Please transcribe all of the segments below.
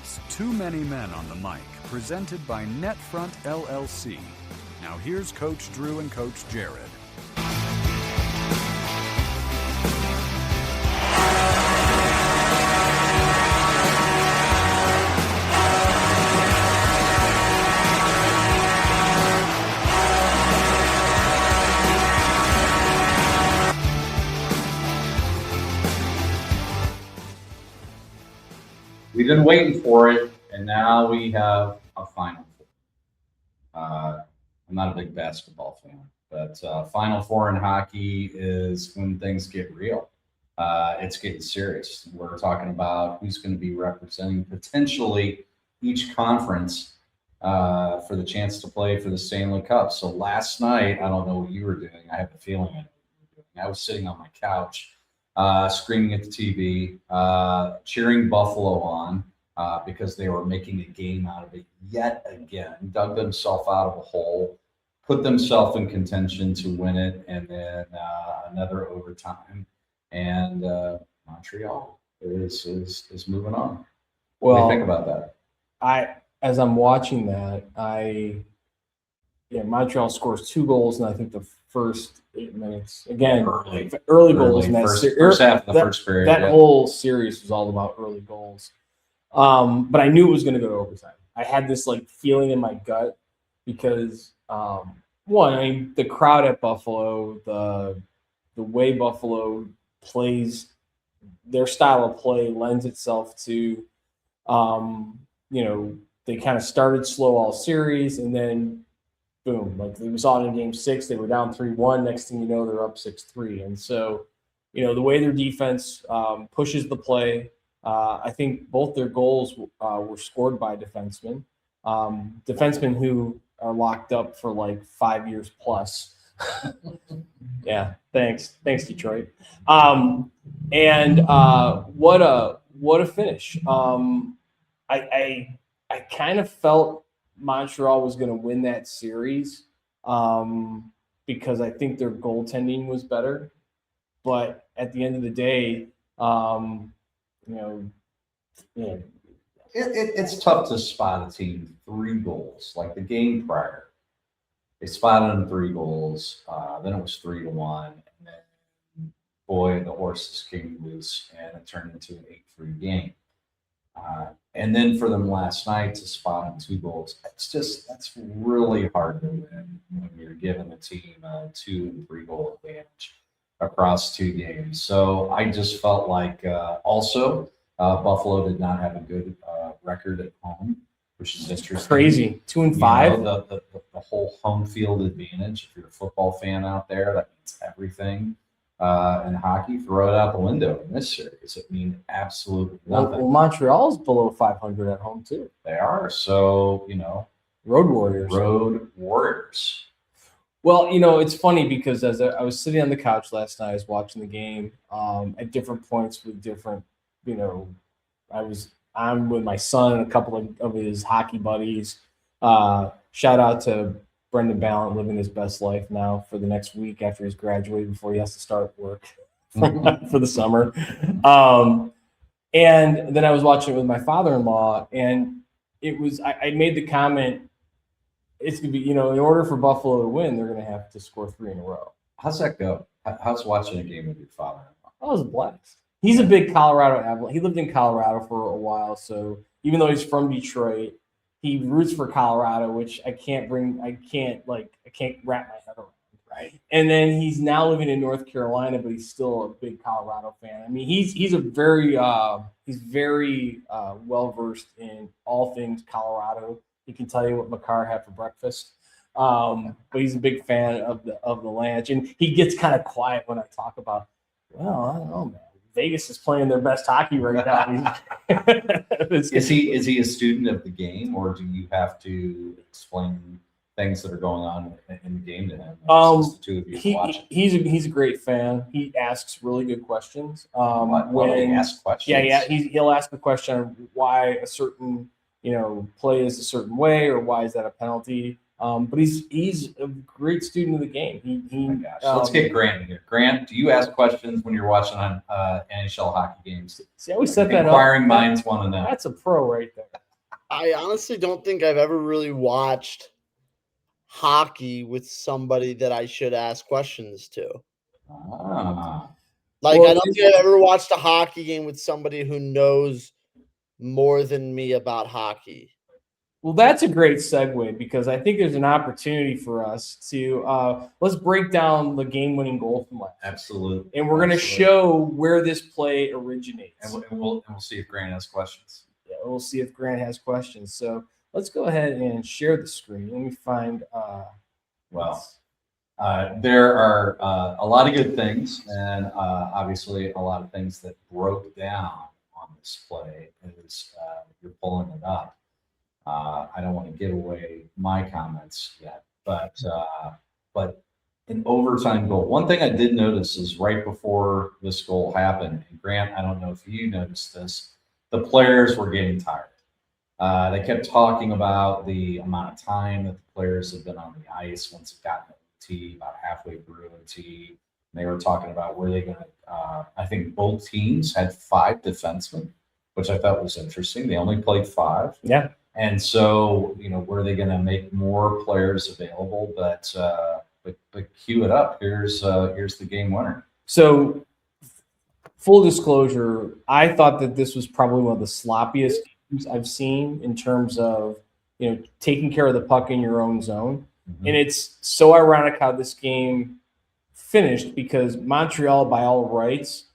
It's Too Many Men on the Mic, presented by Netfront LLC. Now here's Coach Drew and Coach Jared. We've been waiting for it, and now we have a Final Four. I'm not a big basketball fan, but Final Four in hockey is when things get real. It's getting serious. We're talking about who's going to be representing potentially each conference for the chance to play for the Stanley Cup. So last night, I don't know what you were doing. I have a feeling I knew what you were doing. I was sitting on my couch, screaming at the TV, cheering Buffalo on because they were making a game out of it yet again, dug themselves out of a hole, put themselves in contention to win it, and then another overtime. And Montreal is moving on. What do you think about that? As I'm watching that, Montreal scores 2 goals, and I think the first 8 minutes again, early goals in that first half of the first period. That whole series was all about early goals. But I knew it was going to go to overtime. I had this feeling in my gut because the crowd at Buffalo, the way Buffalo plays, their style of play lends itself to, they kind of started slow all series, and then boom, we saw it in Game 6, they were down 3-1. Next thing you know, they're up 6-3. And so, the way their defense pushes the play, I think both their goals were scored by defensemen who are locked up for 5 years plus. Yeah, thanks Detroit. And what a finish. I kind of felt Montreal was going to win that series because I think their goaltending was better. But at the end of the day, it's tough to spot a team 3 goals. Like the game prior, they spotted them 3 goals. Then it was 3-1, and then boy, the horses came loose, and it turned into an 8-3 game. And then for them last night to spot them 2 goals, that's really hard to win when you're giving the team a 2 and 3 goal advantage across 2 games. So I just felt like also Buffalo did not have a good record at home, which is interesting. Crazy. 2-5. The whole home field advantage. If you're a football fan out there, that means everything. In hockey, throw it out the window in this series. It means absolutely nothing. Well, Montreal's below 500 at home too. They are. So, Road Warriors. Well, it's funny because as I was sitting on the couch last night, I was watching the game at different points with different, I'm with my son and a couple of his hockey buddies. Shout out to Brendan Ballant, living his best life now for the next week after he's graduated before he has to start work for the summer. And then I was watching it with my father-in-law, and it was I made the comment, it's going to be, in order for Buffalo to win, they're going to have to score 3 in a row. How's that go? How's watching a game with your father-in-law? That was a blast. He's a big Colorado Avalanche. He lived in Colorado for a while, so even though he's from Detroit, he roots for Colorado, which I can't wrap my head around. Right. And then he's now living in North Carolina, but he's still a big Colorado fan. I mean, he's very well versed in all things Colorado. He can tell you what Makar had for breakfast. But he's a big fan of the Lanch, and he gets kind of quiet when I talk about, I don't know, man. Vegas is playing their best hockey right now. Is he a student of the game, or do you have to explain things that are going on in the game to him? The 2 of you watching. He's a great fan. He asks really good questions. When he asks questions, he'll ask a question on why a certain play is a certain way, or why is that a penalty. But he's a great student of the game. Let's get Grant in here. Grant, do you ask questions when you're watching on NHL hockey games? See, I always set that up. Inquiring minds want to know. That's a pro right there. I honestly don't think I've ever really watched hockey with somebody that I should ask questions to. Like, Well, I don't think I've ever watched a hockey game with somebody who knows more than me about hockey. Well, that's a great segue because I think there's an opportunity for us to let's break down the game-winning goal from last. Absolutely. And we're going to show where this play originates. And we'll see if Grant has questions. Yeah, we'll see if Grant has questions. So let's go ahead and share the screen. Let me find. There are a lot of good things, and obviously a lot of things that broke down on this play as you're pulling it up. I don't want to give away my comments yet, but an overtime goal. One thing I did notice is right before this goal happened, and Grant, I don't know if you noticed this, the players were getting tired. They kept talking about the amount of time that the players have been on the ice once it got to OT, about halfway through OT. They were talking about where they going to, I think both teams had 5 defensemen, which I thought was interesting. They only played 5. Yeah. And so, were they going to make more players available? But cue it up. Here's the game winner. So, full disclosure, I thought that this was probably one of the sloppiest games I've seen in terms of taking care of the puck in your own zone. Mm-hmm. And it's so ironic how this game finished because Montreal, by all rights,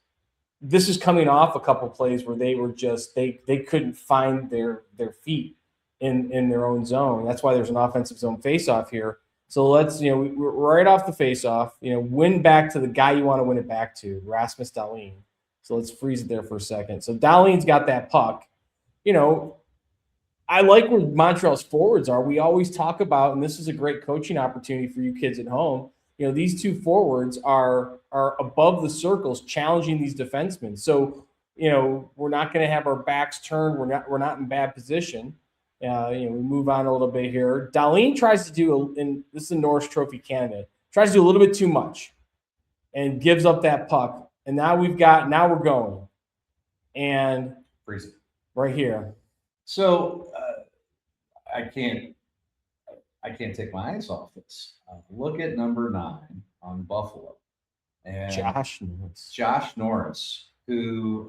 this is coming off a couple plays where they were just they couldn't find their feet in their own zone. That's why there's an offensive zone faceoff here. So let's, we're right off the faceoff, win back to the guy you want to win it back to, Rasmus Dahlin. So let's freeze it there for a second. So Dahlin's got that puck. I like where Montreal's forwards are. We always talk about, and this is a great coaching opportunity for you kids at home. These 2 forwards are above the circles challenging these defensemen. So, we're not going to have our backs turned. We're not in bad position. We move on a little bit here. Dahlin tries to do, and this is a Norris Trophy candidate, tries to do a little bit too much and gives up that puck. And now we're going. And freeze it right here. So I can't take my eyes off this. Look at number 9 on Buffalo. And Josh Norris, who,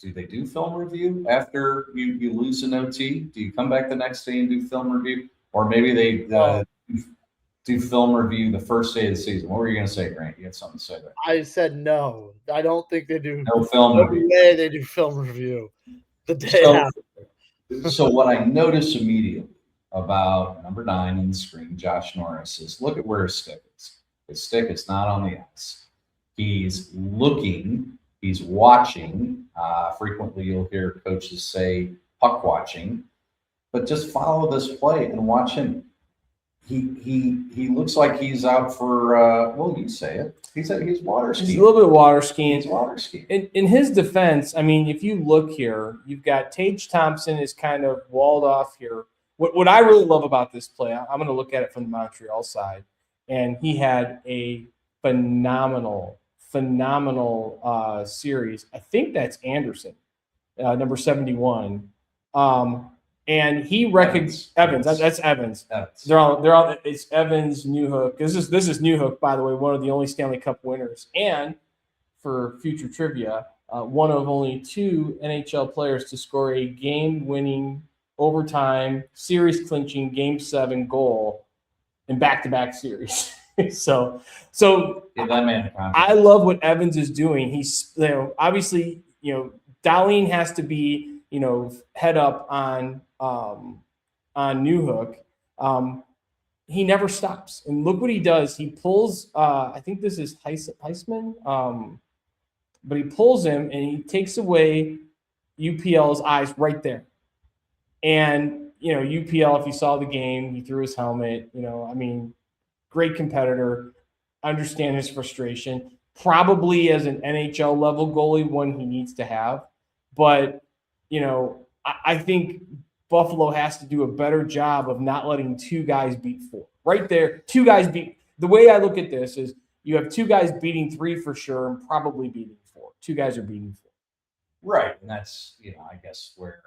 do they do film review after you lose an OT? Do you come back the next day and do film review? Or maybe they do film review the first day of the season. What were you going to say, Grant? You had something to say there. I said no. I don't think they do. No film review. Day they do film review. The day after. So what I noticed immediately about number 9 on the screen, Josh Norris, is look at where his stick is. His stick is not on the ice. He's looking. He's watching. Frequently, you'll hear coaches say puck watching, but just follow this play and watch him. He looks like he's out for. You say it. He's water skiing. He's a little bit water skiing. He's water skiing. In his defense, I mean, if you look here, you've got Tage Thompson is kind of walled off here. What I really love about this play, I'm going to look at it from the Montreal side, and he had a phenomenal series. I think that's Anderson, number 71. And he recognized Evans. That's Evans. They're all. It's Evans, Newhook. This is Newhook, by the way, one of the only Stanley Cup winners, and for future trivia, one of only 2 NHL players to score a game-winning overtime, series-clinching Game 7 goal in back-to-back series. So give that man a compliment. I love what Evans is doing. He's obviously Dahlin has to be head up on Newhook. He never stops, and look what he does. He pulls. I think this is Heisman, but he pulls him and he takes away UPL's eyes right there. And UPL, if you saw the game, he threw his helmet. Great competitor. Understand his frustration. Probably as an NHL level goalie, one he needs to have. But, I think Buffalo has to do a better job of not letting 2 guys beat 4. Right there, 2 guys beat. The way I look at this is you have 2 guys beating 3 for sure and probably beating 4. 2 guys are beating 4. Right. And that's, I guess where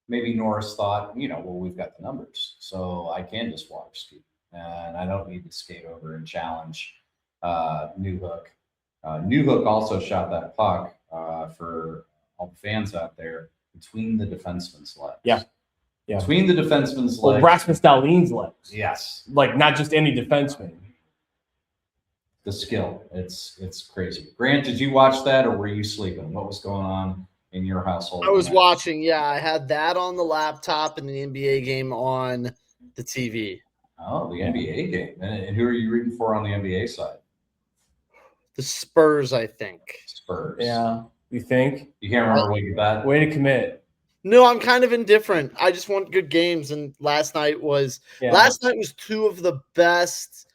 maybe Norris thought, well, we've got the numbers, so I can just water ski, and I don't need to skate over and challenge Newhook. Newhook also shot that puck for all the fans out there between the defenseman's legs. Yeah. Between the defenseman's legs. Rasmus Dahlin's legs. Yes. Like not just any defenseman. The skill. It's crazy. Grant, did you watch that or were you sleeping? What was going on in your household? I was watching. Yeah, I had that on the laptop and the NBA game on the TV. Oh, the NBA game. And who are you rooting for on the NBA side? The Spurs, I think. Spurs. Yeah. You think? You can't remember what you bet? Way to commit. No, I'm kind of indifferent. I just want good games. And last night was two of the best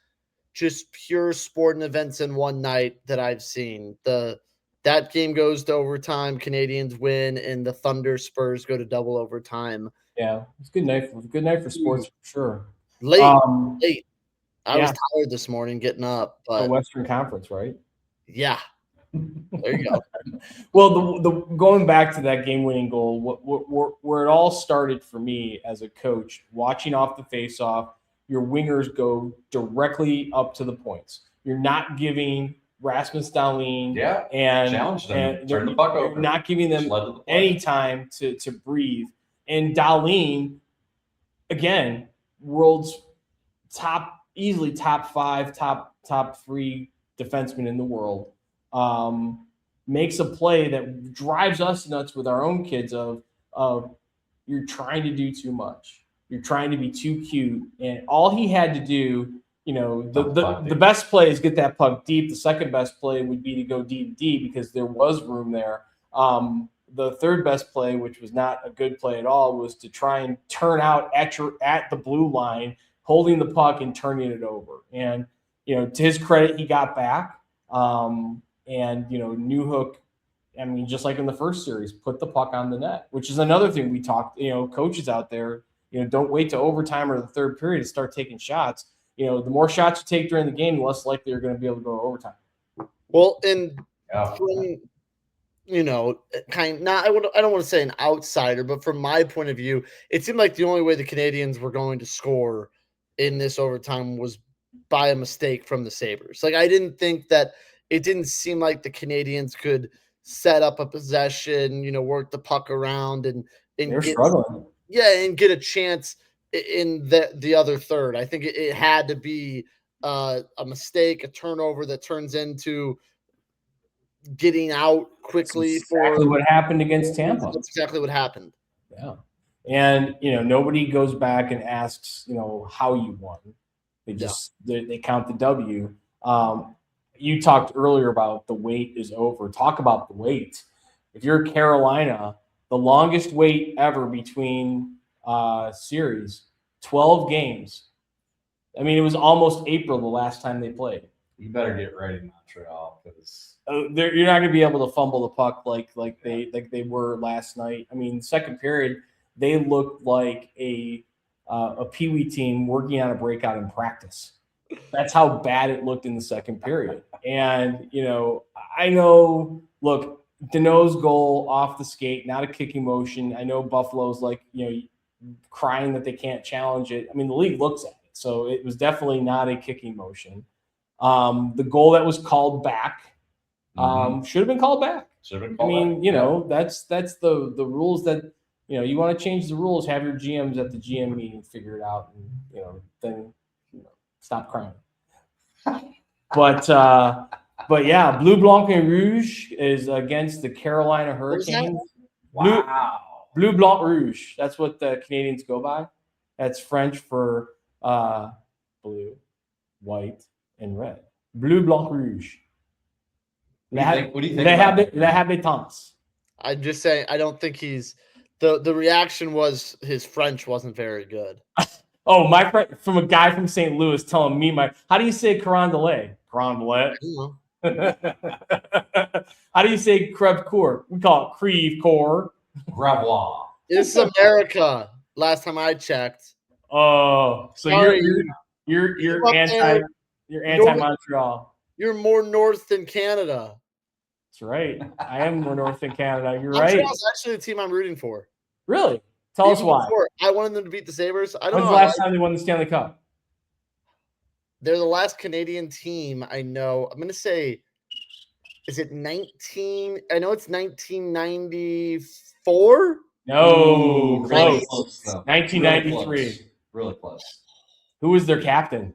just pure sporting events in one night that I've seen. That game goes to overtime, Canadiens win, and the Thunder Spurs go to double overtime. Yeah, it's a good night. Good night for sports for sure. Late. I was tired this morning getting up, but the Western Conference, right? Yeah. There you go. Well, the going back to that game-winning goal, where it all started for me as a coach, watching off the face-off, your wingers go directly up to the points. You're not giving Rasmus Dahlin and challenge them, turn the puck over. Not giving them any time to breathe. And Dahlin, again, world's easily top 5, top 3 defenseman in the world. Makes a play that drives us nuts with our own kids of you're trying to do too much. You're trying to be too cute. And all he had to do, the best play is get that puck deep. The second best play would be to go deep because there was room there. The third best play, which was not a good play at all, was to try and turn out at the blue line, holding the puck and turning it over. And, to his credit, he got back. And, Newhook, I mean, just like in the first series, put the puck on the net, which is another thing we talked, coaches out there, don't wait to overtime or the third period to start taking shots. The more shots you take during the game, the less likely you're going to be able to go to overtime. Well, and from, I don't want to say an outsider, but from my point of view, it seemed like the only way the Canadiens were going to score in this overtime was by a mistake from the Sabres. Like, I didn't think that it didn't seem like the Canadiens could set up a possession, work the puck around and they're struggling. Yeah, and get a chance in the other third. I think it had to be a mistake, a turnover that turns into getting out quickly. That's exactly what happened against Tampa. That's exactly what happened. Yeah. And, nobody goes back and asks, how you won. They just they count the W. You talked earlier about the wait is over. Talk about the wait. If you're Carolina, the longest wait ever between series, 12 games. I mean, it was almost April the last time they played. You better get ready, Montreal, because you're not going to be able to fumble the puck like they were last night. I mean, second period, they looked like a peewee team working on a breakout in practice. That's how bad it looked in the second period. And, I know, look, Deneau's goal off the skate, not a kicking motion. I know Buffalo's crying that they can't challenge it. I mean, the league looks at it. So it was definitely not a kicking motion. The goal that was called back should have been called back. That's the rules that, you want to change the rules, have your GMs at the GM meeting figure it out and, then stop crying. But yeah, Bleu, Blanc, and Rouge is against the Carolina Hurricanes. Wow. Bleu, Blanc, Rouge. That's what the Canadiens go by. That's French for blue, white, and red. Bleu, Blanc, Rouge. What do you think? Les habitants. I'm just saying, I don't think he's the reaction was his French wasn't very good. Oh, my friend from a guy from St. Louis telling me how do you say carondelet? Carondelet. How do you say creve coeur? We call it creve coeur. Gravois. This is America. Last time I checked. Oh, so you're anti Montreal. You're more north than Canada. That's right. I am more north in Canada. You're right. Montreal's actually the team I'm rooting for. Really? Tell us why. I wanted them to beat the Sabres. I don't When's know. the last time they won the Stanley Cup? They're the last Canadian team I know. I'm going to say, is it 19? I know it's 1994. No, close. 1993. Really close. Who was their captain?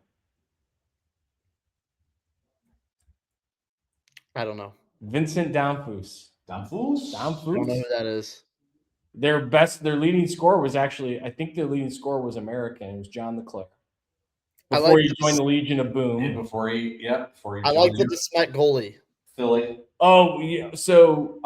I don't know. Vincent Damphousse. Damphousse? I don't know who that is. Their leading scorer was actually, I think their leading scorer was American. It was John Leclerc. Before he joined the Legion of Boom. And before he I like the DeSmet goalie. Philly. Oh, yeah. So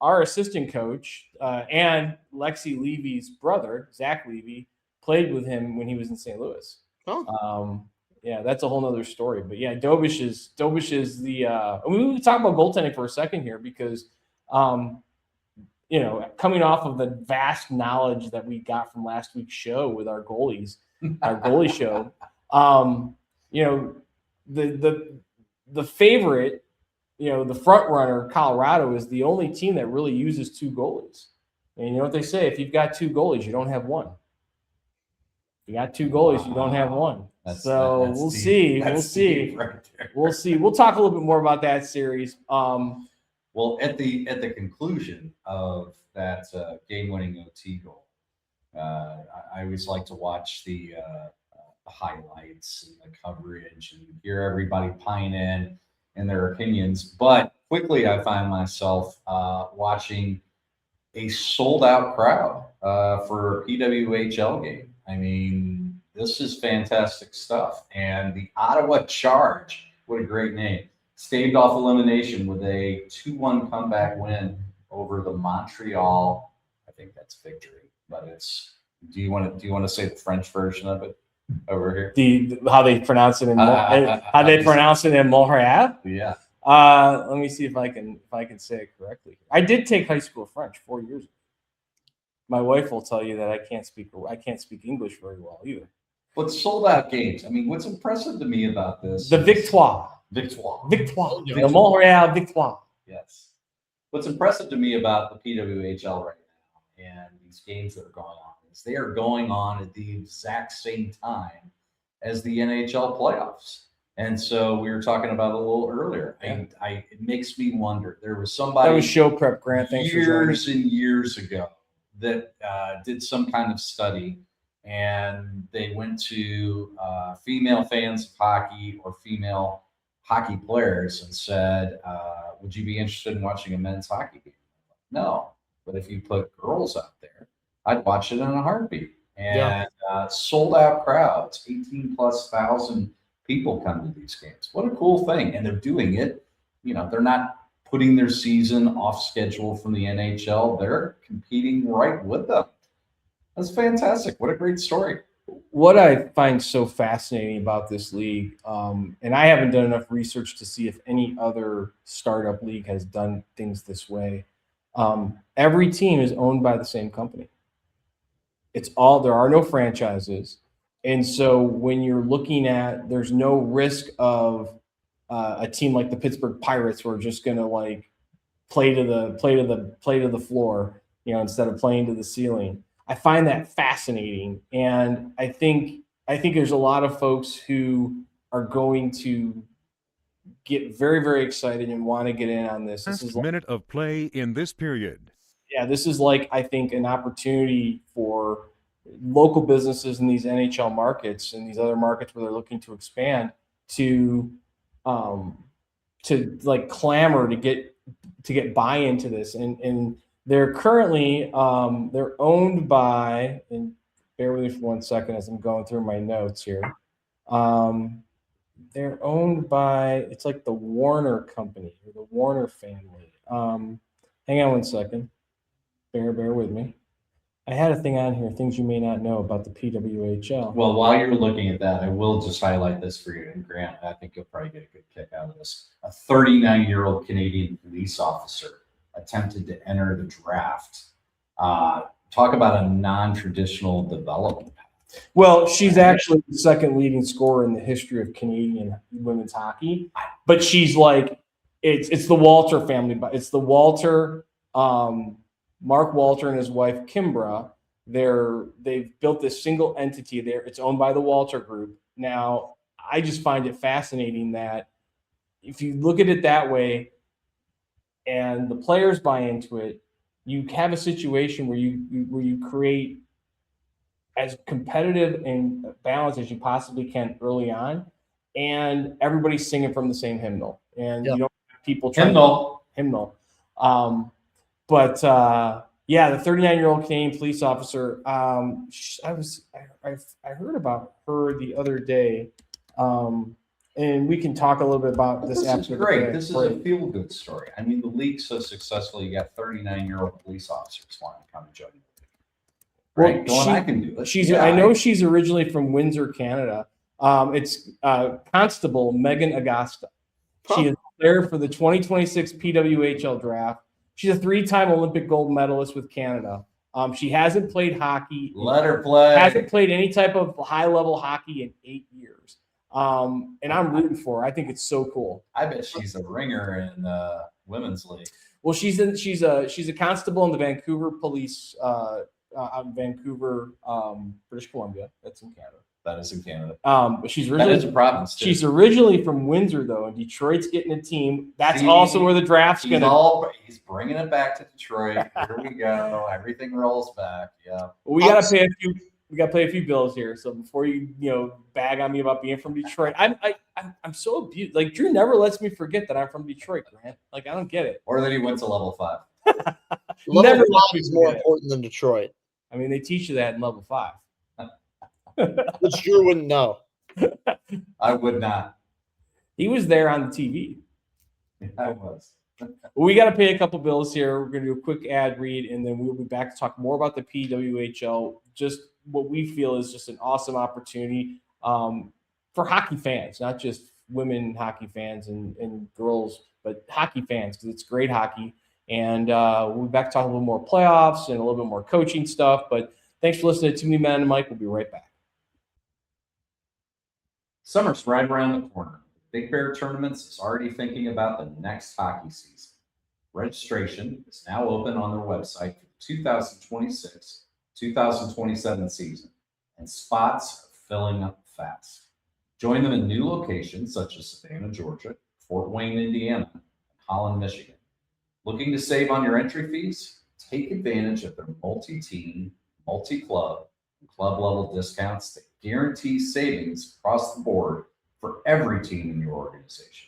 our assistant coach and Lexi Levy's brother, Zach Levy, played with him when he was in St. Louis. Oh. Yeah, that's a whole nother story. But yeah, Dobish is the we can talk about goaltending for a second here because coming off of the vast knowledge that we got from last week's show with our goalies, our goalie show, the favorite, the front runner, Colorado, is the only team that really uses two goalies. And you know what they say, if you've got two goalies, you don't have one. If you got two goalies, you don't have one. We'll see. We'll see. Right there. We'll see. We'll talk a little bit more about that series. Well, at the conclusion of that game-winning OT goal, I always like to watch the highlights and the coverage and hear everybody pine in their opinions. But quickly, I find myself watching a sold-out crowd for a PWHL game. I mean, this is fantastic stuff. And the Ottawa Charge, what a great name, staved off elimination with a 2-1 comeback win over the Montreal. I think that's victory, but it's. Do you want to say the French version of it over here? How they pronounce it in Montreal? Yeah. Let me see if I can say it correctly. I did take high school French 4 years ago. My wife will tell you that I can't speak English very well either. But sold out games. I mean, what's impressive to me about this? The Victoire. The Montreal Victoire. Yes. What's impressive to me about the PWHL right now and these games that are going on is they are going on at the exact same time as the NHL playoffs. And so we were talking about it a little earlier. Yeah. It makes me wonder. There was somebody that was show prep, Grant. Thanks years and years ago that did some kind of study, and they went to female fans of hockey or female hockey players and said, would you be interested in watching a men's hockey game? No, but if you put girls out there, I'd watch it in a heartbeat. And sold out crowds, 18,000+ people come to these games. What a cool thing. And they're doing it, they're not putting their season off schedule from the NHL. They're competing right with them. That's fantastic. What a great story. What I find so fascinating about this league, and I haven't done enough research to see if any other startup league has done things this way. Every team is owned by the same company. There are no franchises. And so when you're looking at, there's no risk of a team like the Pittsburgh Pirates who are just going to play to the floor, instead of playing to the ceiling. I find that fascinating, and I think there's a lot of folks who are going to get very, very excited and want to get in on this. This is minute of play in this period. Yeah, this is I think an opportunity for local businesses in these NHL markets and these other markets where they're looking to expand to clamor to get buy-in to this, and they're currently they're owned by, and bear with me for 1 second as I'm going through my notes here. They're owned by, it's like the Warner Company or the Warner family. Hang on 1 second. Bear with me. I had a thing on here, things you may not know about the PWHL. Well, while you're looking at that, I will just highlight this for you. And Grant, I think you'll probably get a good kick out of this. A 39-year-old Canadian police officer attempted to enter the draft. Talk about a non-traditional development path. Well, she's actually the second leading scorer in the history of Canadian women's hockey, but she's It's the Walter family, but it's the Walter, Mark Walter and his wife Kimbra. They've built this single entity there. It's owned by the Walter Group. Now, I just find it fascinating that if you look at it that way, and the players buy into it, you have a situation where you create as competitive and balanced as you possibly can early on, and everybody's singing from the same hymnal, and you don't have people trying hymnal. Yeah, the 39-year-old Canadian police officer. I heard about her the other day, and we can talk a little bit about this. This is great. This is a feel-good story. I mean, the league's so successful. You got 39-year-old police officers wanting to come and join you. Right? Well, I can do it. I know she's originally from Windsor, Canada. It's Constable Megan Agasta. She is there for the 2026 PWHL draft. She's a 3-time Olympic gold medalist with Canada. She hasn't played hockey. Let her play. Hasn't played any type of high-level hockey in 8 years. And I'm rooting for her. I think it's so cool. I bet she's a ringer in women's league. Well, she's a constable in the Vancouver Police, Vancouver, British Columbia. That's in Canada. That is in Canada. But she's originally, that is a province too. She's originally from Windsor, though, and Detroit's getting a team. That's also where the draft's going to. He's bringing it back to Detroit. Here we go. Everything rolls back. Yeah. Well, we got to pay a few. We got to pay a few bills here. So before you bag on me about being from Detroit, I'm so abused. Like Drew never lets me forget that I'm from Detroit, Grant. Like I don't get it. Or that he went to level 5. Level 5 is more important than Detroit. I mean, they teach you that in level 5. Which Drew wouldn't know. I would not. He was there on the TV. Yeah, I was. Well, we got to pay a couple bills here. We're going to do a quick ad read, and then we'll be back to talk more about the PWHL. Just what we feel is just an awesome opportunity for hockey fans, not just women hockey fans and girls, but hockey fans, because it's great hockey. And we'll be back to talk a little more playoffs and a little bit more coaching stuff. But thanks for listening to Too Many Men on the Mic. We'll be right back. Summer's right around the corner. Big Bear Tournaments is already thinking about the next hockey season. Registration is now open on their website for the 2026-2027 season, and spots are filling up fast. Join them in new locations such as Savannah, Georgia, Fort Wayne, Indiana, and Holland, Michigan. Looking to save on your entry fees? Take advantage of their multi-team, multi-club, and club-level discounts that guarantee savings across the board for every team in your organization.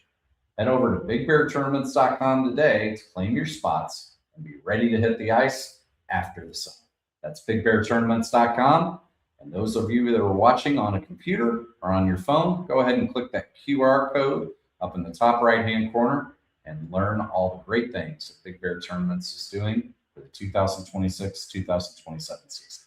Head over to bigbeartournaments.com today to claim your spots and be ready to hit the ice after the summer. That's bigbeartournaments.com. And those of you that are watching on a computer or on your phone, go ahead and click that QR code up in the top right-hand corner and learn all the great things that Big Bear Tournaments is doing for the 2026-2027 season.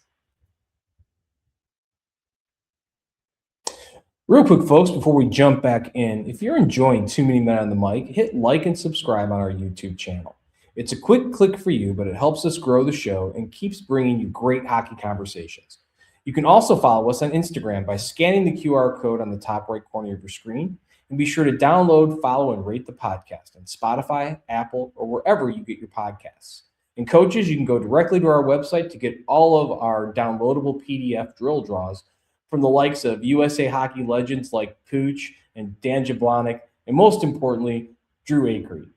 Real quick, folks, before we jump back in, if you're enjoying Too Many Men on the Mic, hit like and subscribe on our YouTube channel. It's a quick click for you, but it helps us grow the show and keeps bringing you great hockey conversations. You can also follow us on Instagram by scanning the QR code on the top right corner of your screen. And be sure to download, follow, and rate the podcast on Spotify, Apple, or wherever you get your podcasts. And coaches, you can go directly to our website to get all of our downloadable PDF drill draws from the likes of USA hockey legends like Pooch and Dan Jablonic, and most importantly, Drew Acree.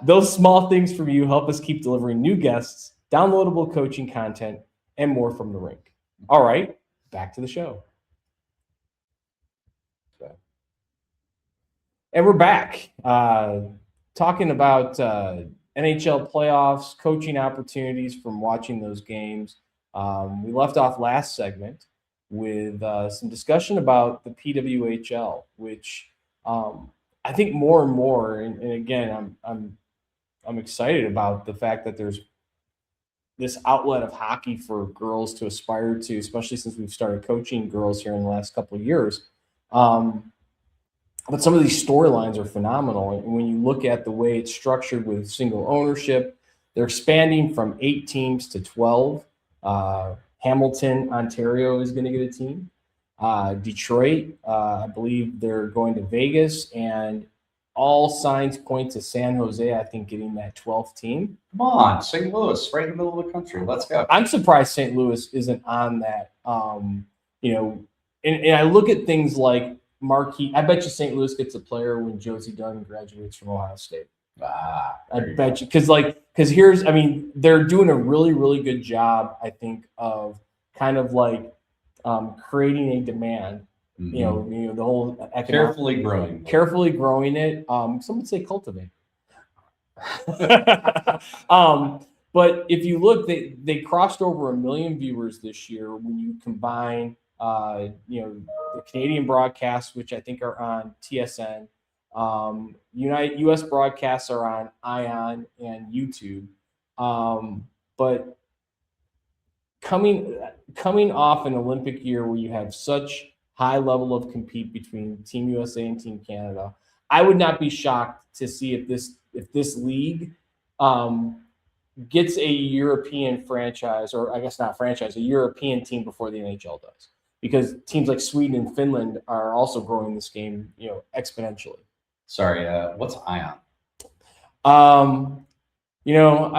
Those small things from you help us keep delivering new guests, downloadable coaching content, and more from the rink. All right, back to the show. And we're back talking about NHL playoffs, coaching opportunities from watching those games. We left off last segment with some discussion about the PWHL, which I think more and more, and again, I'm excited about the fact that there's this outlet of hockey for girls to aspire to, especially since we've started coaching girls here in the last couple of years. But some of these storylines are phenomenal. And when you look at the way it's structured with single ownership, they're expanding from 8 teams to 12. Hamilton, Ontario is going to get a team. Detroit, I believe they're going to Vegas. And all signs point to San Jose, I think, getting that 12th team. Come on, St. Louis, right in the middle of the country. Let's go. I'm surprised St. Louis isn't on that. And I look at things like marquee. I bet you St. Louis gets a player when Josie Dunn graduates from Ohio State. I bet you because they're doing a really, really good job, I think, of kind of like creating a demand. Mm-hmm. The whole carefully growing it. Some would say cultivate. But if you look, they crossed over 1 million viewers this year when you combine, the Canadian broadcasts, which I think are on TSN. U.S. broadcasts are on ION and YouTube. But coming off an Olympic year where you have such high level of compete between Team USA and Team Canada, I would not be shocked to see if this league gets a European franchise, or I guess not franchise, a European team before the NHL does, because teams like Sweden and Finland are also growing this game, exponentially. Sorry, what's ION? I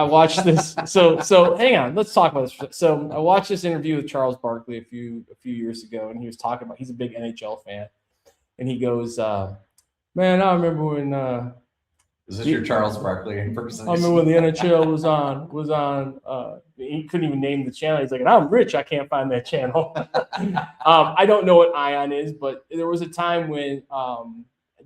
watched this. So hang on, let's talk about this. So I watched this interview with Charles Barkley a few years ago, and he was talking about, he's a big NHL fan, and he goes, "Man, I remember when." Is this your Charles Barkley impersonation? I remember when the NHL was on. He couldn't even name the channel. He's like, "And I'm rich. I can't find that channel." I don't know what ION is, but there was a time when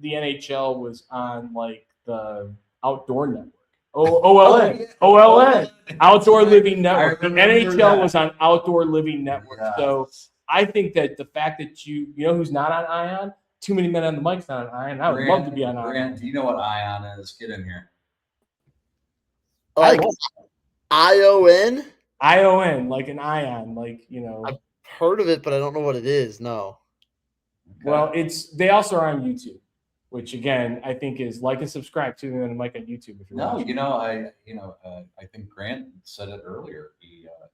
the NHL was on like the Outdoor Network. OLN, Outdoor Living Network. The NHL was on Outdoor Living Network. Yes. So I think that the fact that who's not on ION, Too Many Men on the Mic's not on ION. I would love to be on ION. Do you know what ION is? Get in here. Like ION? ION, like an ion, I've heard of it, but I don't know what it is. No. Okay. Well, they also are on YouTube, which again I think is like and subscribe to them Mike on YouTube if you're watching. I think Grant said it earlier.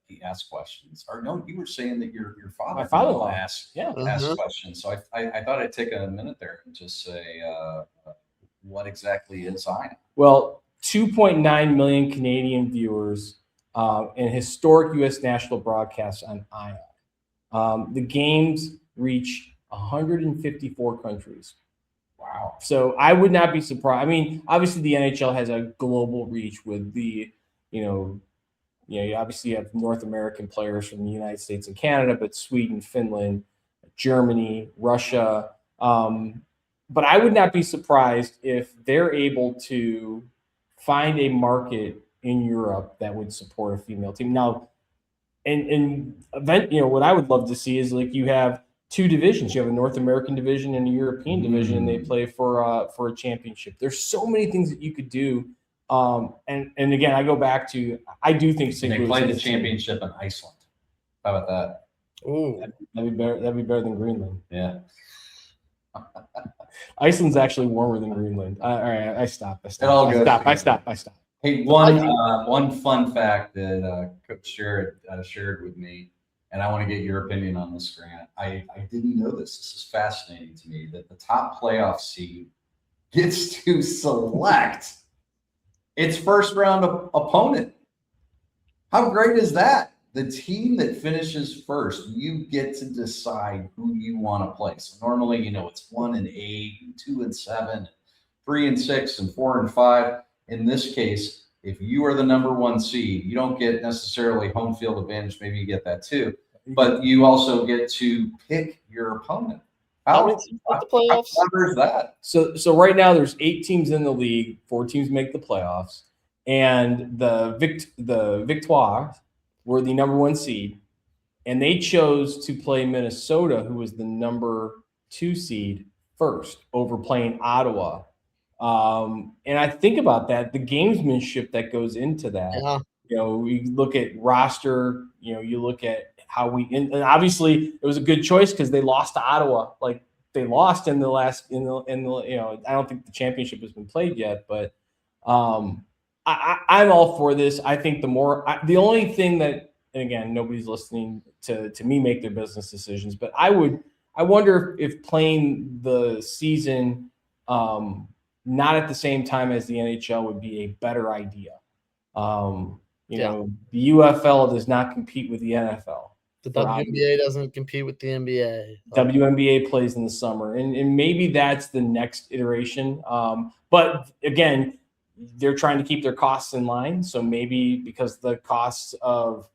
He asked questions, or no, you were saying that your father-in-law asked questions. So I thought I'd take a minute there and just say what exactly is ION. Well, 2.9 million Canadian viewers and historic U.S. national broadcasts on ION. The games reach 154 countries. Wow. So I would not be surprised. I mean, obviously the NHL has a global reach with you obviously have North American players from the United States and Canada, but Sweden, Finland, Germany, Russia. But I would not be surprised if they're able to find a market in Europe that would support a female team. Now, what I would love to see is like you have two divisions. You have a North American division and a European division, and they play for a championship. There's so many things that you could do. And again, I go back to, I do think they play the championship in Iceland. How about that? Oh, that'd be better. That'd be better than Greenland. Yeah. Iceland's actually warmer than Greenland. All right, I stop. I stop. Hey, one fun fact that Coach shared with me, and I want to get your opinion on this, Grant. I didn't know this. This is fascinating to me, that the top playoff seed gets to select its first round opponent. How great is that? The team that finishes first, you get to decide who you want to play. So normally, it's 1 and 8, and 2 and 7, 3 and 6, and 4 and 5. In this case, if you are the number 1 seed, you don't get necessarily home field advantage. Maybe you get that too, but you also get to pick your opponent. How many teams make the playoffs? How clever is that? So right now there's 8 teams in the league. 4 teams make the playoffs, and the Victoires were the number 1 seed, and they chose to play Minnesota, who was the number 2 seed, first over playing Ottawa. And I think about that, the gamesmanship that goes into that. Yeah. We look at roster, you look at how and obviously it was a good choice because they lost to Ottawa. Like they lost in the last, I don't think the championship has been played yet, but I'm all for this. I think the only thing that, and again, nobody's listening to me make their business decisions, but I wonder if playing the season not at the same time as the NHL would be a better idea. You know, the UFL does not compete with the NFL. The WNBA doesn't compete with the NBA. WNBA plays in the summer, and maybe that's the next iteration. But again, they're trying to keep their costs in line. So maybe because the costs of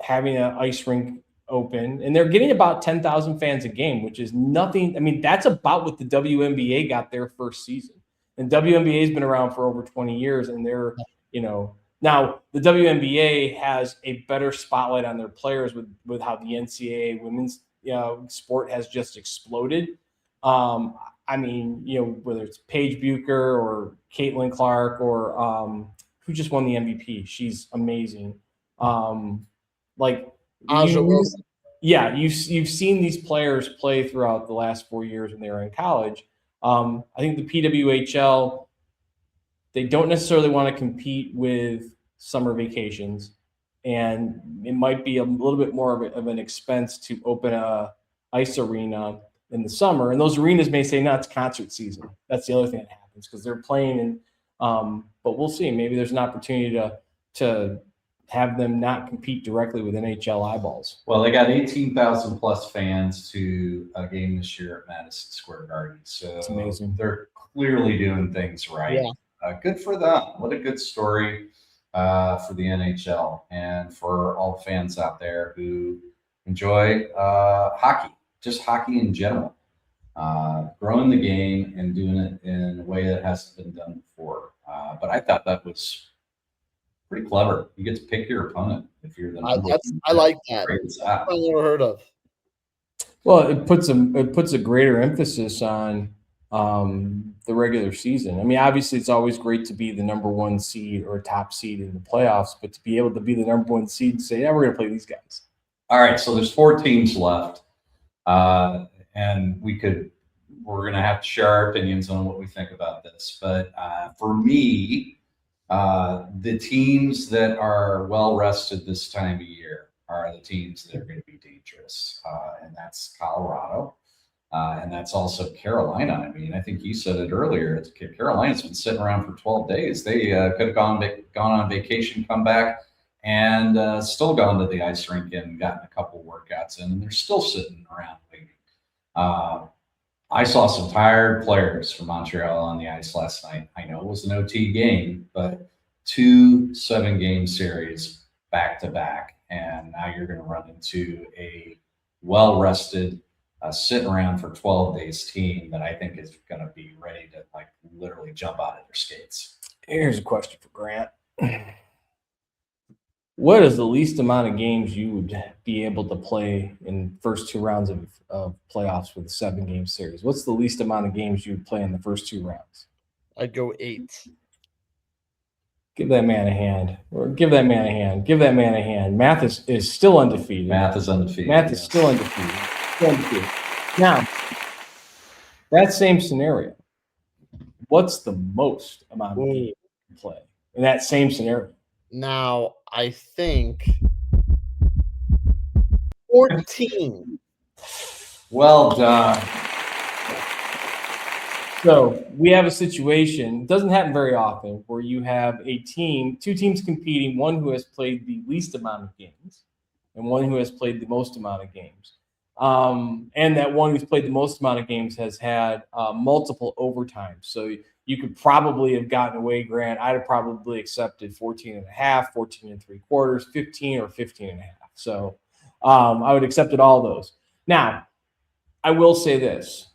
having an ice rink open, and they're getting about 10,000 fans a game, which is nothing. I mean, that's about what the WNBA got their first season. And WNBA has been around for over 20 years, and they're, you know, now the WNBA has a better spotlight on their players with how the NCAA women's sport has just exploded. I mean, you know, whether it's Paige Bucher or Caitlin Clark or who just won the MVP, she's amazing. Like Aja Wilson. Yeah, you've seen these players play throughout the last 4 years when they were in college. I think the PWHL, they don't necessarily want to compete with summer vacations, and it might be a little bit more of an expense to open a ice arena in the summer. And those arenas may say, no, it's concert season. That's the other thing that happens because they're playing. And but we'll see. Maybe there's an opportunity to have them not compete directly with NHL eyeballs. Well, they got 18,000 plus fans to a game this year at Madison Square Garden. So it's amazing. They're clearly doing things right. Yeah. Good for them. What a good story for the NHL and for all the fans out there who enjoy hockey, just hockey in general. Growing the game and doing it in a way that hasn't been done before. But I thought that was pretty clever. You get to pick your opponent if you're the I like that. I've never heard of. Well, it puts a greater emphasis on the regular season. I mean, obviously, it's always great to be the number one seed or top seed in the playoffs, but to be able to be the number one seed and say, yeah, we're going to play these guys. All right, so there's 4 teams left, and we're going to have to share our opinions on what we think about this. But for me, the teams that are well rested this time of year are the teams that are going to be dangerous, and that's Colorado. And that's also Carolina. I mean, I think you said it earlier. Carolina's been sitting around for 12 days. They could have gone on vacation, come back, and still gone to the ice rink and gotten a couple workouts in, and they're still sitting around waiting. I saw some tired players from Montreal on the ice last night. I know it was an OT game, but 2 7-game series back to back, and now you're going to run into a well-rested sitting around for 12 days team that I think is going to be ready to literally jump out of their skates. Here's a question for Grant. What is the least amount of games you would be able to play in first 2 rounds of playoffs with a 7-game series? What's the least amount of games you would play in the first 2 rounds? I'd go 8. Give that man a hand. Or give that man a hand. Give that man a hand. Math is still undefeated. Math is undefeated. Math is still undefeated. Now, that same scenario, what's the most amount of games you can play in that same scenario? Now, I think 14. Well done. So we have a situation, it doesn't happen very often, where you have 2 teams competing, one who has played the least amount of games and one who has played the most amount of games. And that one who's played the most amount of games has had multiple overtimes. So you could probably have gotten away, Grant. I'd have probably accepted 14 and a half, 14 and 3/4, 15 or 15 and a half. So I would have accepted all those. Now, I will say this.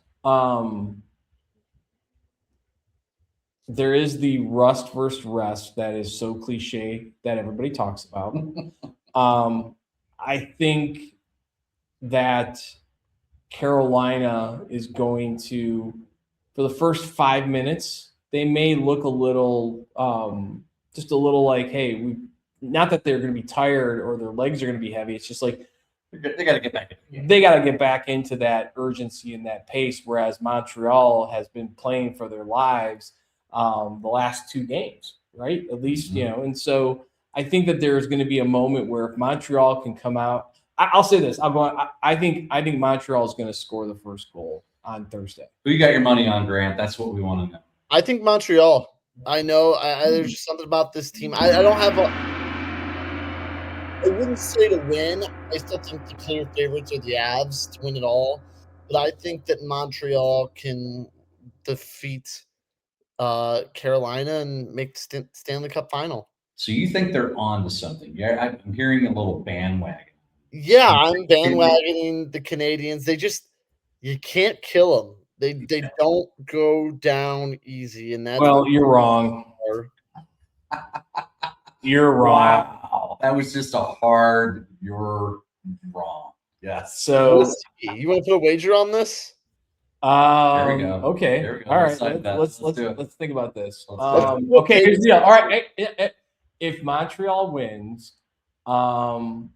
There is the rust versus rest that is so cliche that everybody talks about. I think that Carolina is going to, for the first 5 minutes, they may look a little, just a little like, hey, not that they're going to be tired or their legs are going to be heavy. It's just like they got to get back. They got to get back into that urgency and that pace. Whereas Montreal has been playing for their lives the last 2 games, right? At least, and so I think that there is going to be a moment where if Montreal can come out, I'll say this: I think Montreal is going to score the first goal. on Thursday. Who you got your money on, Grant? That's what we want to know. I think Montreal. I know there's just something about this team. I don't have I wouldn't say to win. I still think the clear favorites are the Avs to win it all. But I think that Montreal can defeat Carolina and make the Stanley Cup final. So you think they're on to something? Yeah, I'm hearing a little bandwagon. Yeah, I'm bandwagoning the Canadiens. You can't kill them. They don't go down easy, and that's you're wrong. You're wrong. Wow. That was just a hard. You're wrong. Yes. So you want to put a wager on this? There we go. Okay. There we go. All right. Let's think about this. Let's okay. Here's the deal. All right. If Montreal wins, I'll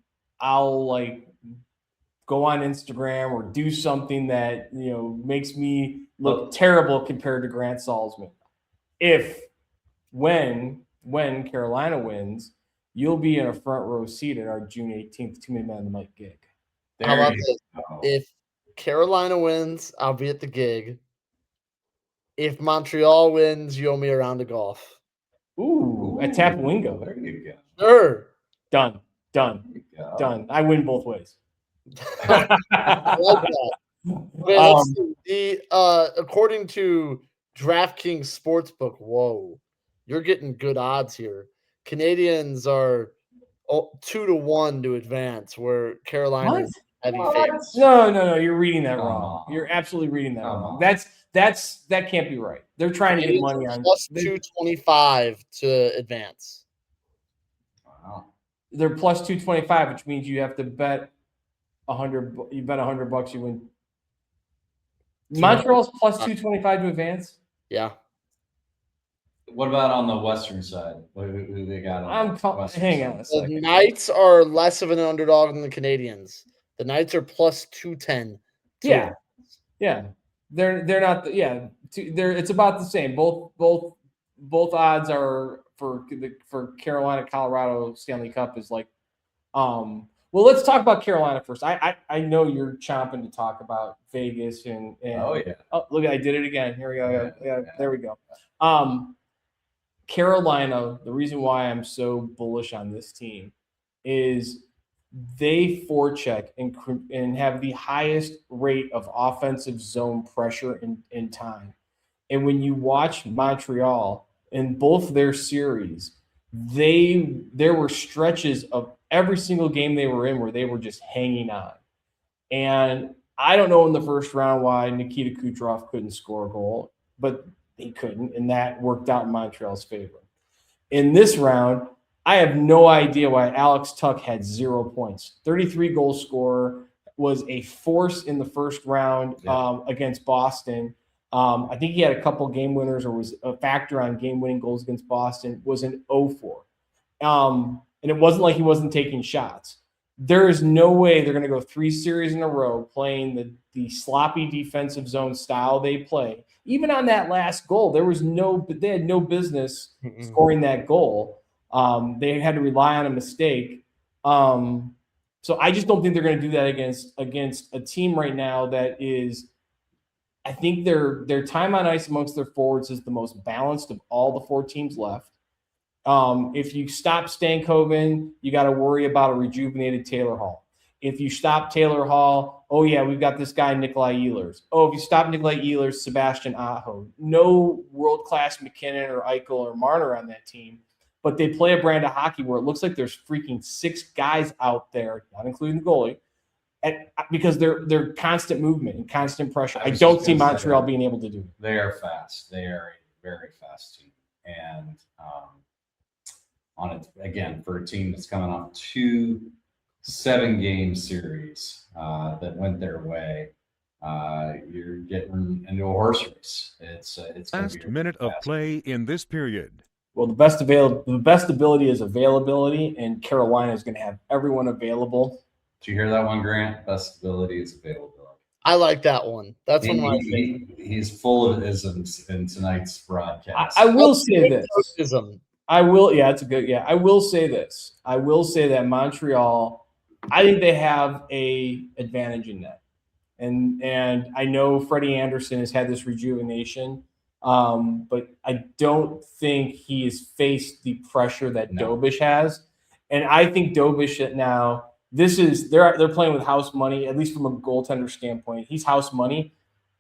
go on Instagram or do something that makes me look terrible compared to Grant Salzman. When Carolina wins, you'll be in a front row seat at our June 18th Too Many Men on the Mic gig. How about this? If Carolina wins, I'll be at the gig. If Montreal wins, you owe me a round of golf. Ooh, at Tapawingo. There you go. Sure. Done. I win both ways. I like that. According to DraftKings Sportsbook, whoa, you're getting good odds here. Canadians are 2-1 to advance, where Carolina is heavy favorites. No, you're reading that wrong. You're absolutely reading that wrong. That can't be right. They're trying to get money on plus 225 to advance. Wow. They're plus 225, which means you have to bet 100. You bet $100, you win. Montreal's plus 225 to advance. Yeah. What about on the western side? Who they got? Hang on a second. The Knights are less of an underdog than the Canadiens. The Knights are plus 210. Yeah. They're not. It's about the same. Both odds are for Carolina, Colorado Stanley Cup is like. Well, let's talk about Carolina first. I know you're chomping to talk about Vegas and oh yeah. Oh, look, I did it again. Here we go. Yeah, there we go. Carolina, the reason why I'm so bullish on this team is they forecheck and have the highest rate of offensive zone pressure in time. And when you watch Montreal in both their series, there were stretches of every single game they were in where they were just hanging on. And I don't know in the first round why Nikita Kucherov couldn't score a goal, but he couldn't, and that worked out in Montreal's favor. In this round, I have no idea why Alex Tuch had 0 points. 33 goal scorer, was a force in the first round against Boston. I think he had a couple game winners or was a factor on game-winning goals against Boston, was an 0-4. And it wasn't like he wasn't taking shots. There is no way they're going to go 3 series in a row playing the sloppy defensive zone style they play. Even on that last goal, they had no business scoring that goal. They had to rely on a mistake. So I just don't think they're going to do that against a team right now that is, I think their time on ice amongst their forwards is the most balanced of all the 4 teams left. If you stop Stankoven, you got to worry about a rejuvenated Taylor Hall. If you stop Taylor Hall, oh yeah, we've got this guy, Nikolai Ehlers. Oh, if you stop Nikolai Ehlers, Sebastian Aho. No world-class MacKinnon or Eichel or Marner on that team, but they play a brand of hockey where it looks like there's freaking 6 guys out there, not including the goalie, because they're constant movement and constant pressure. I don't see Montreal being able to do it. They are fast. They are a very fast team. And on it again, for a team that's coming off 2 7-game series that went their way, you're getting into a horse race. It's last minute of play in this period. Well, the best ability is availability, and Carolina is going to have everyone available. Did you hear that one, Grant? Best ability is availability. I like that one. That's one of my favorites. He's full of isms in tonight's broadcast. I will say this. Ism. I will say this. I will say that Montreal, I think they have a advantage in that. And I know Freddie Anderson has had this rejuvenation, but I don't think he has faced the pressure that Dobish has. And I think Dobish now, they're playing with house money, at least from a goaltender standpoint. He's house money.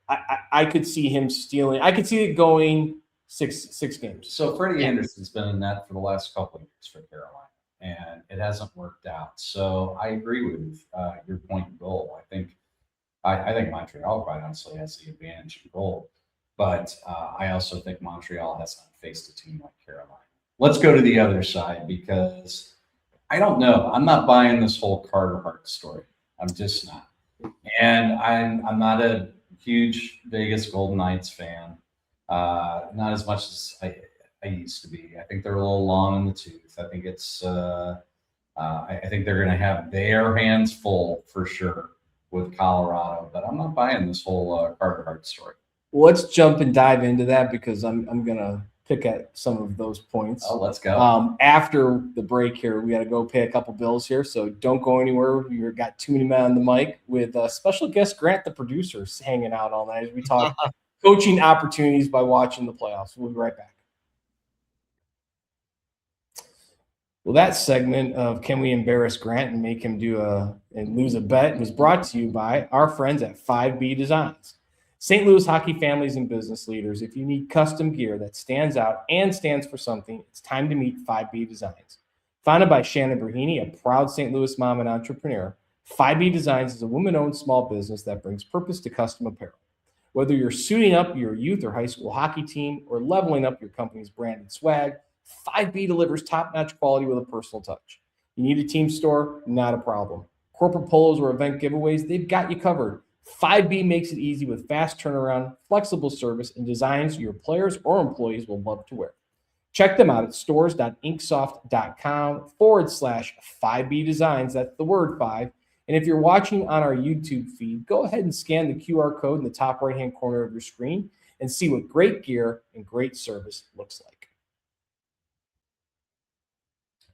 I could see him stealing. I could see it going six games. So Freddie Anderson's been in that for the last couple of years for Carolina, and it hasn't worked out. So I agree with your point in goal. I think Montreal, quite honestly, has the advantage in goal. But I also think Montreal has not faced a team like Carolina. Let's go to the other side, because I don't know. I'm not buying this whole Carter Hart story. I'm just not. And I'm not a huge Vegas Golden Knights fan. Not as much as I used to be. I think they're a little long in the tooth. I think I think they're going to have their hands full for sure with Colorado, but I'm not buying this whole Carter Hart story. Well, let's jump and dive into that, because I'm going to pick at some of those points. Oh, let's go. After the break here, we got to go pay a couple bills here, so don't go anywhere. We've got too many men on the mic with special guest Grant, the producer, hanging out all night as we talk coaching opportunities by watching the playoffs. We'll be right back. Well, that segment of Can We Embarrass Grant and Make Him and Lose a Bet was brought to you by our friends at 5B Designs. St. Louis hockey families and business leaders, if you need custom gear that stands out and stands for something, it's time to meet 5B Designs. Founded by Shannon Brahini, a proud St. Louis mom and entrepreneur, 5B Designs is a woman-owned small business that brings purpose to custom apparel. Whether you're suiting up your youth or high school hockey team or leveling up your company's branded swag, 5B delivers top-notch quality with a personal touch. You need a team store? Not a problem. Corporate polos or event giveaways? They've got you covered. 5B makes it easy with fast turnaround, flexible service, and designs your players or employees will love to wear. Check them out at stores.inksoft.com/5B Designs. That's the word 5. And if you're watching on our YouTube feed, go ahead and scan the QR code in the top right-hand corner of your screen and see what great gear and great service looks like.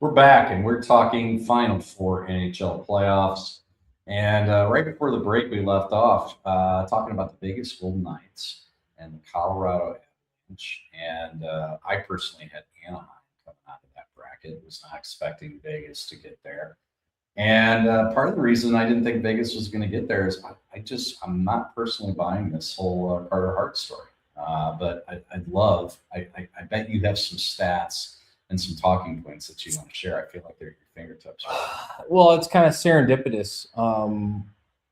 We're back, and we're talking Final Four NHL playoffs. And right before the break, we left off talking about the Vegas Golden Knights and the Colorado Avalanche. And I personally had Anaheim coming out of that bracket. Was not expecting Vegas to get there. And part of the reason I didn't think Vegas was going to get there is I'm not personally buying this whole Carter Hart story. But I bet you have some stats and some talking points that you want to share. I feel like they're at your fingertips. Well, it's kind of serendipitous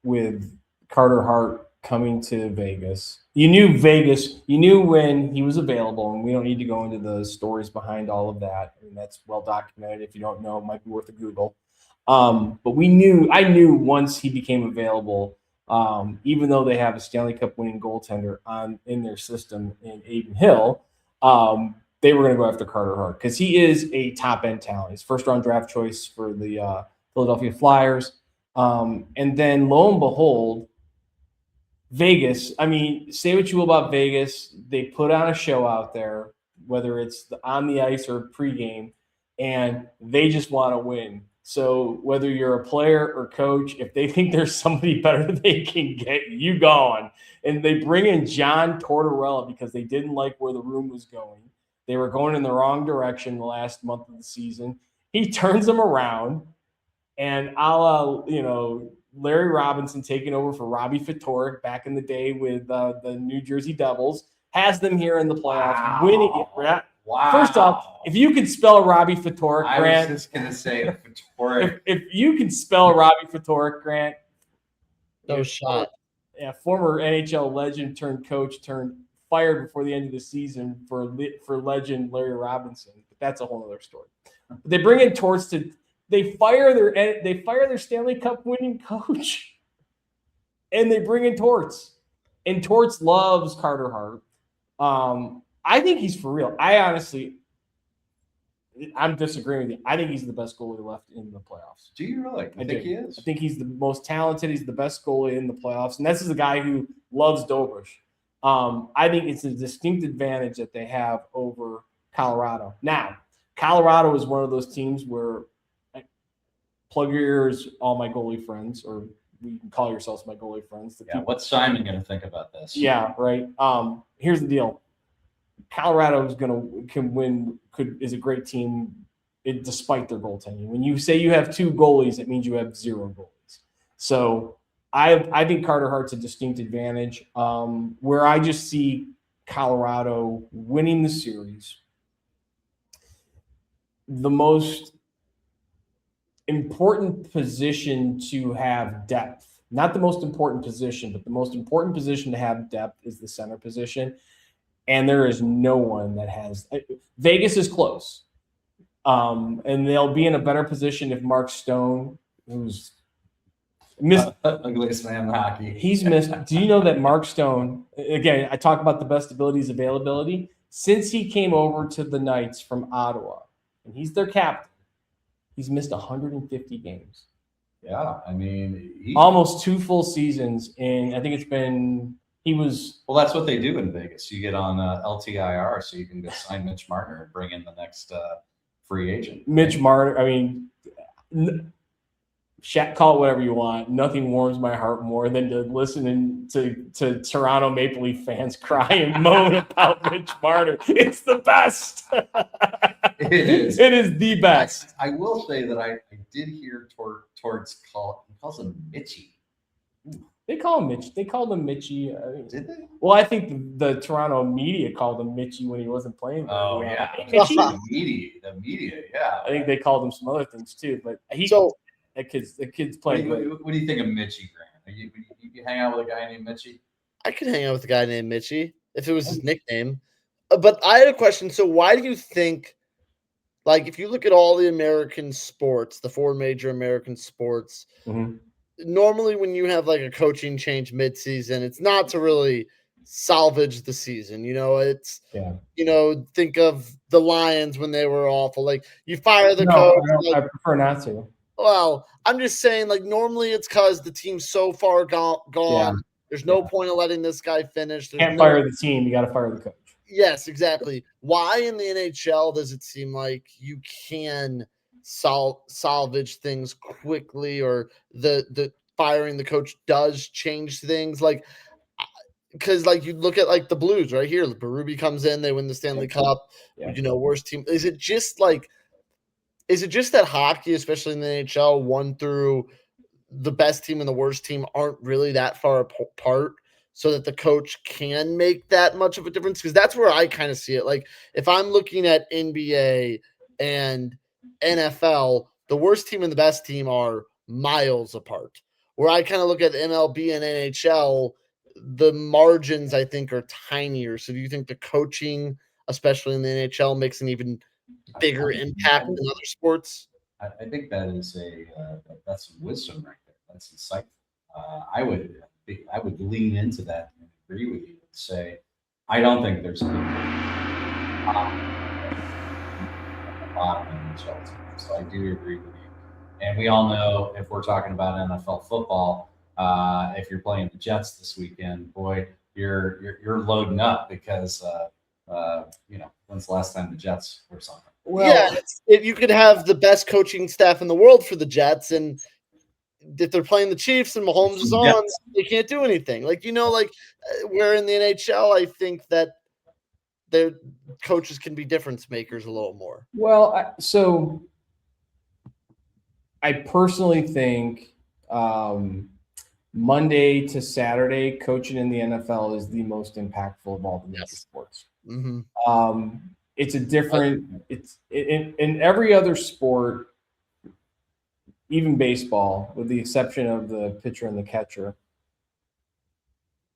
with Carter Hart coming to Vegas. You knew when he was available, and we don't need to go into the stories behind all of that. I mean, that's well documented. If you don't know, it might be worth a Google. But I knew once he became available, even though they have a Stanley Cup winning goaltender in their system in Aiden Hill, they were going to go after Carter Hart because he is a top-end talent. He's first-round draft choice for the Philadelphia Flyers. And then, lo and behold, Vegas, I mean, say what you will about Vegas, they put on a show out there, whether it's on the ice or pregame, and they just want to win. So whether you're a player or coach, if they think there's somebody better they can get, you going. And they bring in John Tortorella because they didn't like where the room was going. They were going in the wrong direction the last month of the season. He turns them around, and a la, Larry Robinson taking over for Robbie Ftorek back in the day with the New Jersey Devils, has them here in the playoffs, winning it. Wow. First off, if you can spell Robbie Ftorek, Grant. I was just going to say Ftorek. If you can spell Robbie Ftorek, Grant. No shot. Yeah, former NHL legend turned coach turned fired before the end of the season for legend Larry Robinson. But that's a whole other story. But they bring in Torts they fire their Stanley Cup winning coach, and they bring in Torts. And Torts loves Carter Hart. I think he's for real. I'm disagreeing with you. I think he's the best goalie left in the playoffs. Do you really? I think he is. I think he's the most talented. He's the best goalie in the playoffs. And this is a guy who loves Dobish. I think it's a distinct advantage that they have over Colorado. Now, Colorado is one of those teams where, plug your ears, all my goalie friends, or you can call yourselves my goalie friends. What's Simon going to think about this? Yeah, right. Here's the deal. Colorado is a great team despite their goaltending. When you say you have 2 goalies, it means you have 0 goalies. So I think Carter Hart's a distinct advantage. Where I just see Colorado winning the series, the most important position to have depth, not the most important position, but the most important position to have depth is the center position. And there is no one that has – Vegas is close. And they'll be in a better position if Mark Stone, who's missed – ugliest man in hockey. He's missed – do you know that Mark Stone – again, I talk about the best abilities, availability. Since he came over to the Knights from Ottawa, and he's their captain, he's missed 150 games. Yeah, I mean – almost 2 full seasons, and I think it's been – well, that's what they do in Vegas. You get on LTIR, so you can go sign Mitch Marner and bring in the next free agent. Mitch Marner, I mean, call it whatever you want. Nothing warms my heart more than to listen to Toronto Maple Leaf fans cry and moan about Mitch Marner. It's the best. It is. It is the best. I will say that I did hear Torts he calls him Mitchie. Ooh. They call him Mitch. They called him Mitchie. Did they? Well, I think the Toronto media called him Mitchie when he wasn't playing. Oh, yeah. Mitchie. The media, yeah. I think they called him some other things too. But the kid's playing. What do you think of Mitchie, Grant? You hang out with a guy named Mitchie? I could hang out with a guy named Mitchie if it was his nickname. But I had a question. So why do you think, like, if you look at all the American sports, the 4 major American sports, normally when you have like a coaching change midseason, it's not to really salvage the season. Think of the Lions when they were awful. Like, you fire the coach. I prefer not to. Well, I'm just saying, like, normally it's because the team's so far gone. Yeah. There's no point of letting this guy finish. Can't fire the team. You got to fire the coach. Yes, exactly. Why in the NHL does it seem like you can salvage things quickly, or the firing the coach does change things? Like, because like you look at like the Blues right here, Berube comes in, they win the Stanley Cup, worst team. Is it just that hockey, especially in the NHL, 1 through the best team and the worst team aren't really that far apart, so that the coach can make that much of a difference? Because that's where I kind of see it. Like, if I'm looking at NBA and NFL, the worst team and the best team are miles apart. Where I kind of look at MLB and NHL, the margins I think are tinier. So do you think the coaching, especially in the NHL, makes an even bigger impact than other sports? I think that is that's wisdom right there. That's insightful. I would lean into that and agree with you and say, I don't think there's any bottom in the NHL team. So I do agree with you. And we all know, if we're talking about NFL football, if you're playing the Jets this weekend, boy, you're loading up because when's the last time the Jets were something? Well, you could have the best coaching staff in the world for the Jets, and if they're playing the Chiefs and Mahomes is on, they can't do anything. Like, where in the NHL, I think that their coaches can be difference makers a little more. Well, so I personally think Monday to Saturday coaching in the NFL is the most impactful of all the major sports. Mm-hmm. It's a different. It's in every other sport, even baseball, with the exception of the pitcher and the catcher.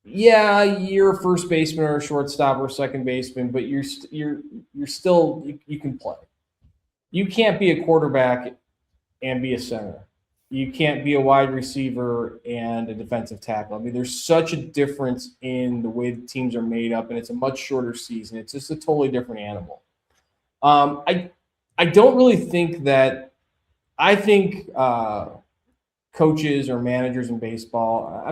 Yeah, you're a first baseman or a shortstop or second baseman, but you're still you can play. You can't be a quarterback and be a center. You can't be a wide receiver and a defensive tackle. I mean, there's such a difference in the way the teams are made up, and it's a much shorter season. It's just a totally different animal. I don't really think that – I think coaches or managers in baseball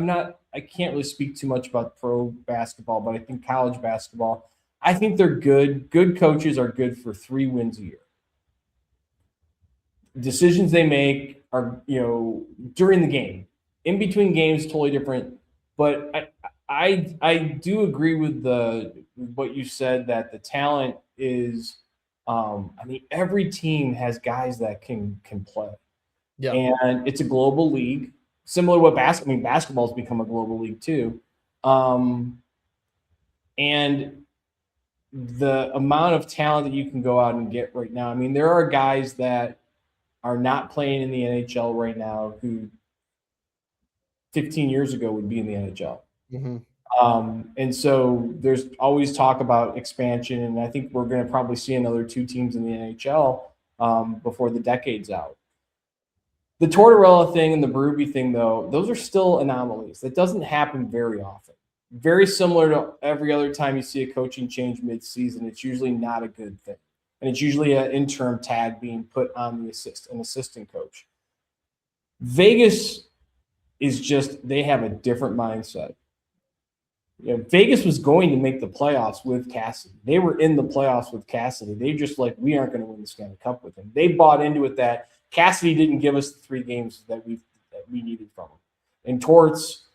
– I can't really speak too much about pro basketball, but I think college basketball, I think they're good. Good coaches are good for 3 wins a year. Decisions they make are, during the game. in between games, totally different. But I do agree with what you said, that the talent is. I mean, every team has guys that can play. Yeah. And it's a global league, similar to what basketball's become a global league too. And the amount of talent that you can go out and get right now. I mean, there are guys that are not playing in the NHL right now who 15 years ago would be in the NHL. Mm-hmm. And so there's always talk about expansion, and I think we're going to probably see another 2 teams in the NHL before the decade's out. The Tortorella thing and the Berube thing, though, those are still anomalies. That doesn't happen very often. Very similar to every other time you see a coaching change mid-season, it's usually not a good thing. And it's usually an interim tag being put on an assistant coach. Vegas is just, they have a different mindset. You know, Vegas was going to make the playoffs with Cassidy. They were in the playoffs with Cassidy. They just like, we aren't going to win the Stanley Cup with him. They bought into it that Cassidy didn't give us the 3 games that we needed from him. And Torts,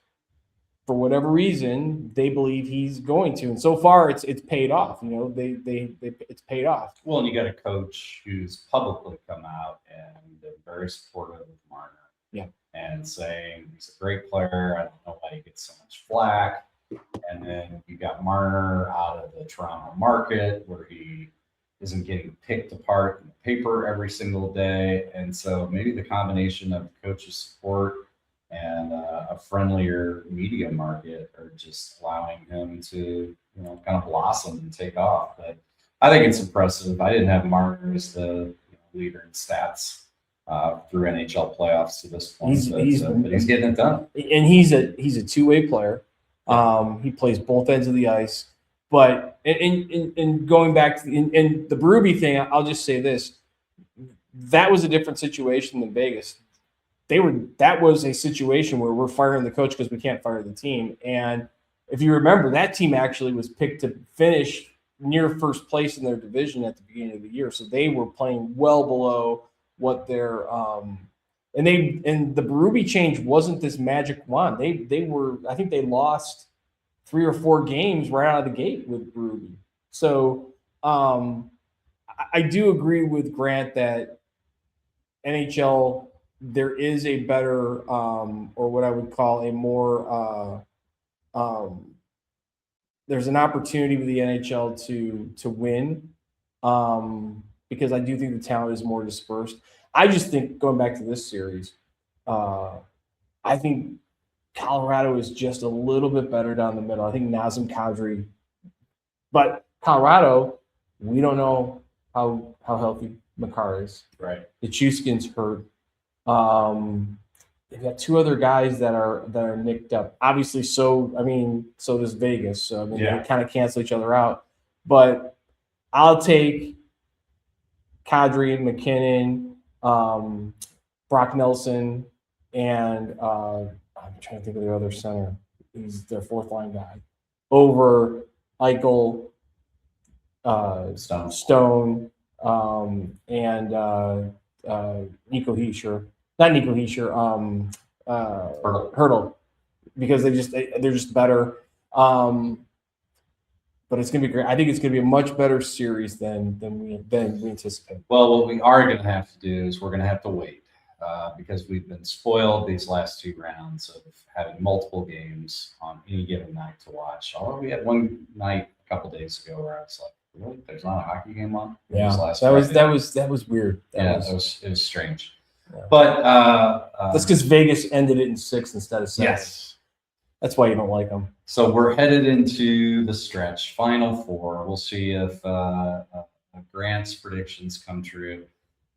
for whatever reason, they believe he's going to. And so far, it's paid off. You know, it's paid off. Well, and you got a coach who's publicly come out and been very supportive of Marner. Yeah. And saying he's a great player. I don't know why he gets so much flack. And then you got Marner out of the Toronto market where he isn't getting picked apart in the paper every single day. And so maybe the combination of coach's support and a friendlier media market are just allowing him to, kind of blossom and take off. But I think it's impressive. I didn't have Marner as the leader in stats through NHL playoffs to this point, but he's getting it done. And he's a two-way player. He plays both ends of the ice. But in going back to the Berube thing, I'll just say this: that was a different situation than Vegas. That was a situation where we're firing the coach because we can't fire the team. And if you remember, that team actually was picked to finish near first place in their division at the beginning of the year. So they were playing well below what their and the Berube change wasn't this magic wand. They were, I think they lost 3 or 4 games right out of the gate with Berube. So I do agree with Grant that NHL, there is a better or what I would call a more there's an opportunity with the NHL to win because I do think the talent is more dispersed. I just think, going back to this series, I think Colorado is just a little bit better down the middle. I think Nazem Kadri, but Colorado, we don't know how healthy Makar is. Right. The Chuskin's hurt. They've got 2 other guys that are nicked up. Obviously, so does Vegas. So they kind of cancel each other out. But I'll take Kadri, MacKinnon, Brock Nelson, and I'm trying to think of their other center. He's their 4th line guy over Eichel, Stone, and Nico Hischier. Not Nico Hischier. Hurdle, because they're just better. But it's gonna be great. I think it's gonna be a much better series than we anticipate. Well, what we are going to have to do is we're going to have to wait because we've been spoiled these last 2 rounds of having multiple games on any given night to watch. Although we had one night a couple days ago where I was like, really? There's not a hockey game on? Yeah, that was weird. It was strange. Yeah. But that's because Vegas ended it in 6 instead of 7. Yes. That's why you don't like them. So we're headed into the stretch, Final Four. We'll see if Grant's predictions come true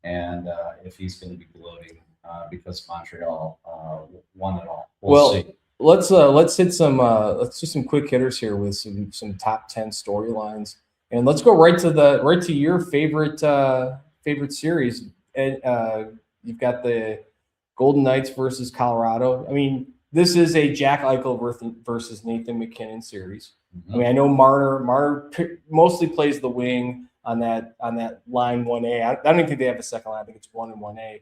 and if he's going to be gloating because Montreal won it all. We'll see. Let's hit some let's do some quick hitters here with some top 10 storylines, and let's go right to your favorite series. And you've got the Golden Knights versus Colorado. I mean, this is a Jack Eichel versus Nathan MacKinnon series. Mm-hmm. I mean, I know Marner mostly plays the wing on that line 1A. I don't even think they have a second line. I think it's 1 and 1A.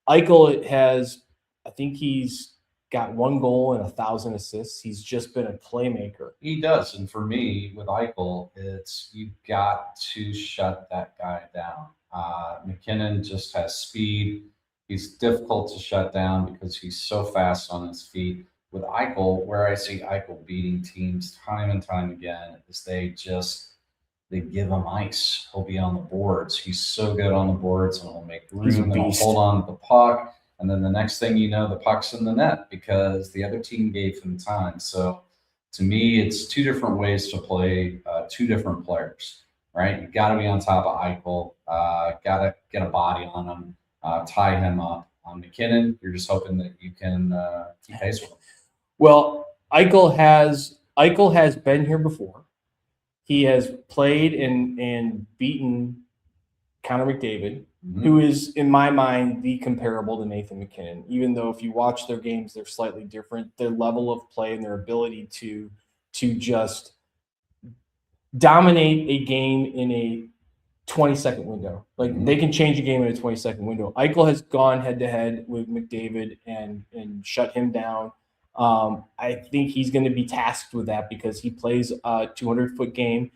Eichel has, I think he's got 1 goal and 1,000 assists. He's just been a playmaker. He does. And for me, with Eichel, it's you've got to shut that guy down. MacKinnon just has speed. He's difficult to shut down because he's so fast on his feet. With Eichel, where I see Eichel beating teams time and time again, is they give him ice. He'll be on the boards. He's so good on the boards, and he'll make room and he'll hold on to the puck. And then the next thing you know, the puck's in the net because the other team gave him time. So to me, it's 2 different ways to play 2 different players, right? You got to be on top of Eichel. Got to get a body on him, tie him up. On MacKinnon, you're just hoping that you can keep pace with him. Well, Eichel has been here before. He has played and beaten Connor McDavid, who is, in my mind, the comparable to Nathan MacKinnon. Even though if you watch their games, they're slightly different. Their level of play and their ability to just dominate a game in a 20-second window. Like they can change a game in a 20-second window. Eichel has gone head-to-head with McDavid and shut him down. I think he's going to be tasked with that because he plays a 200-foot game.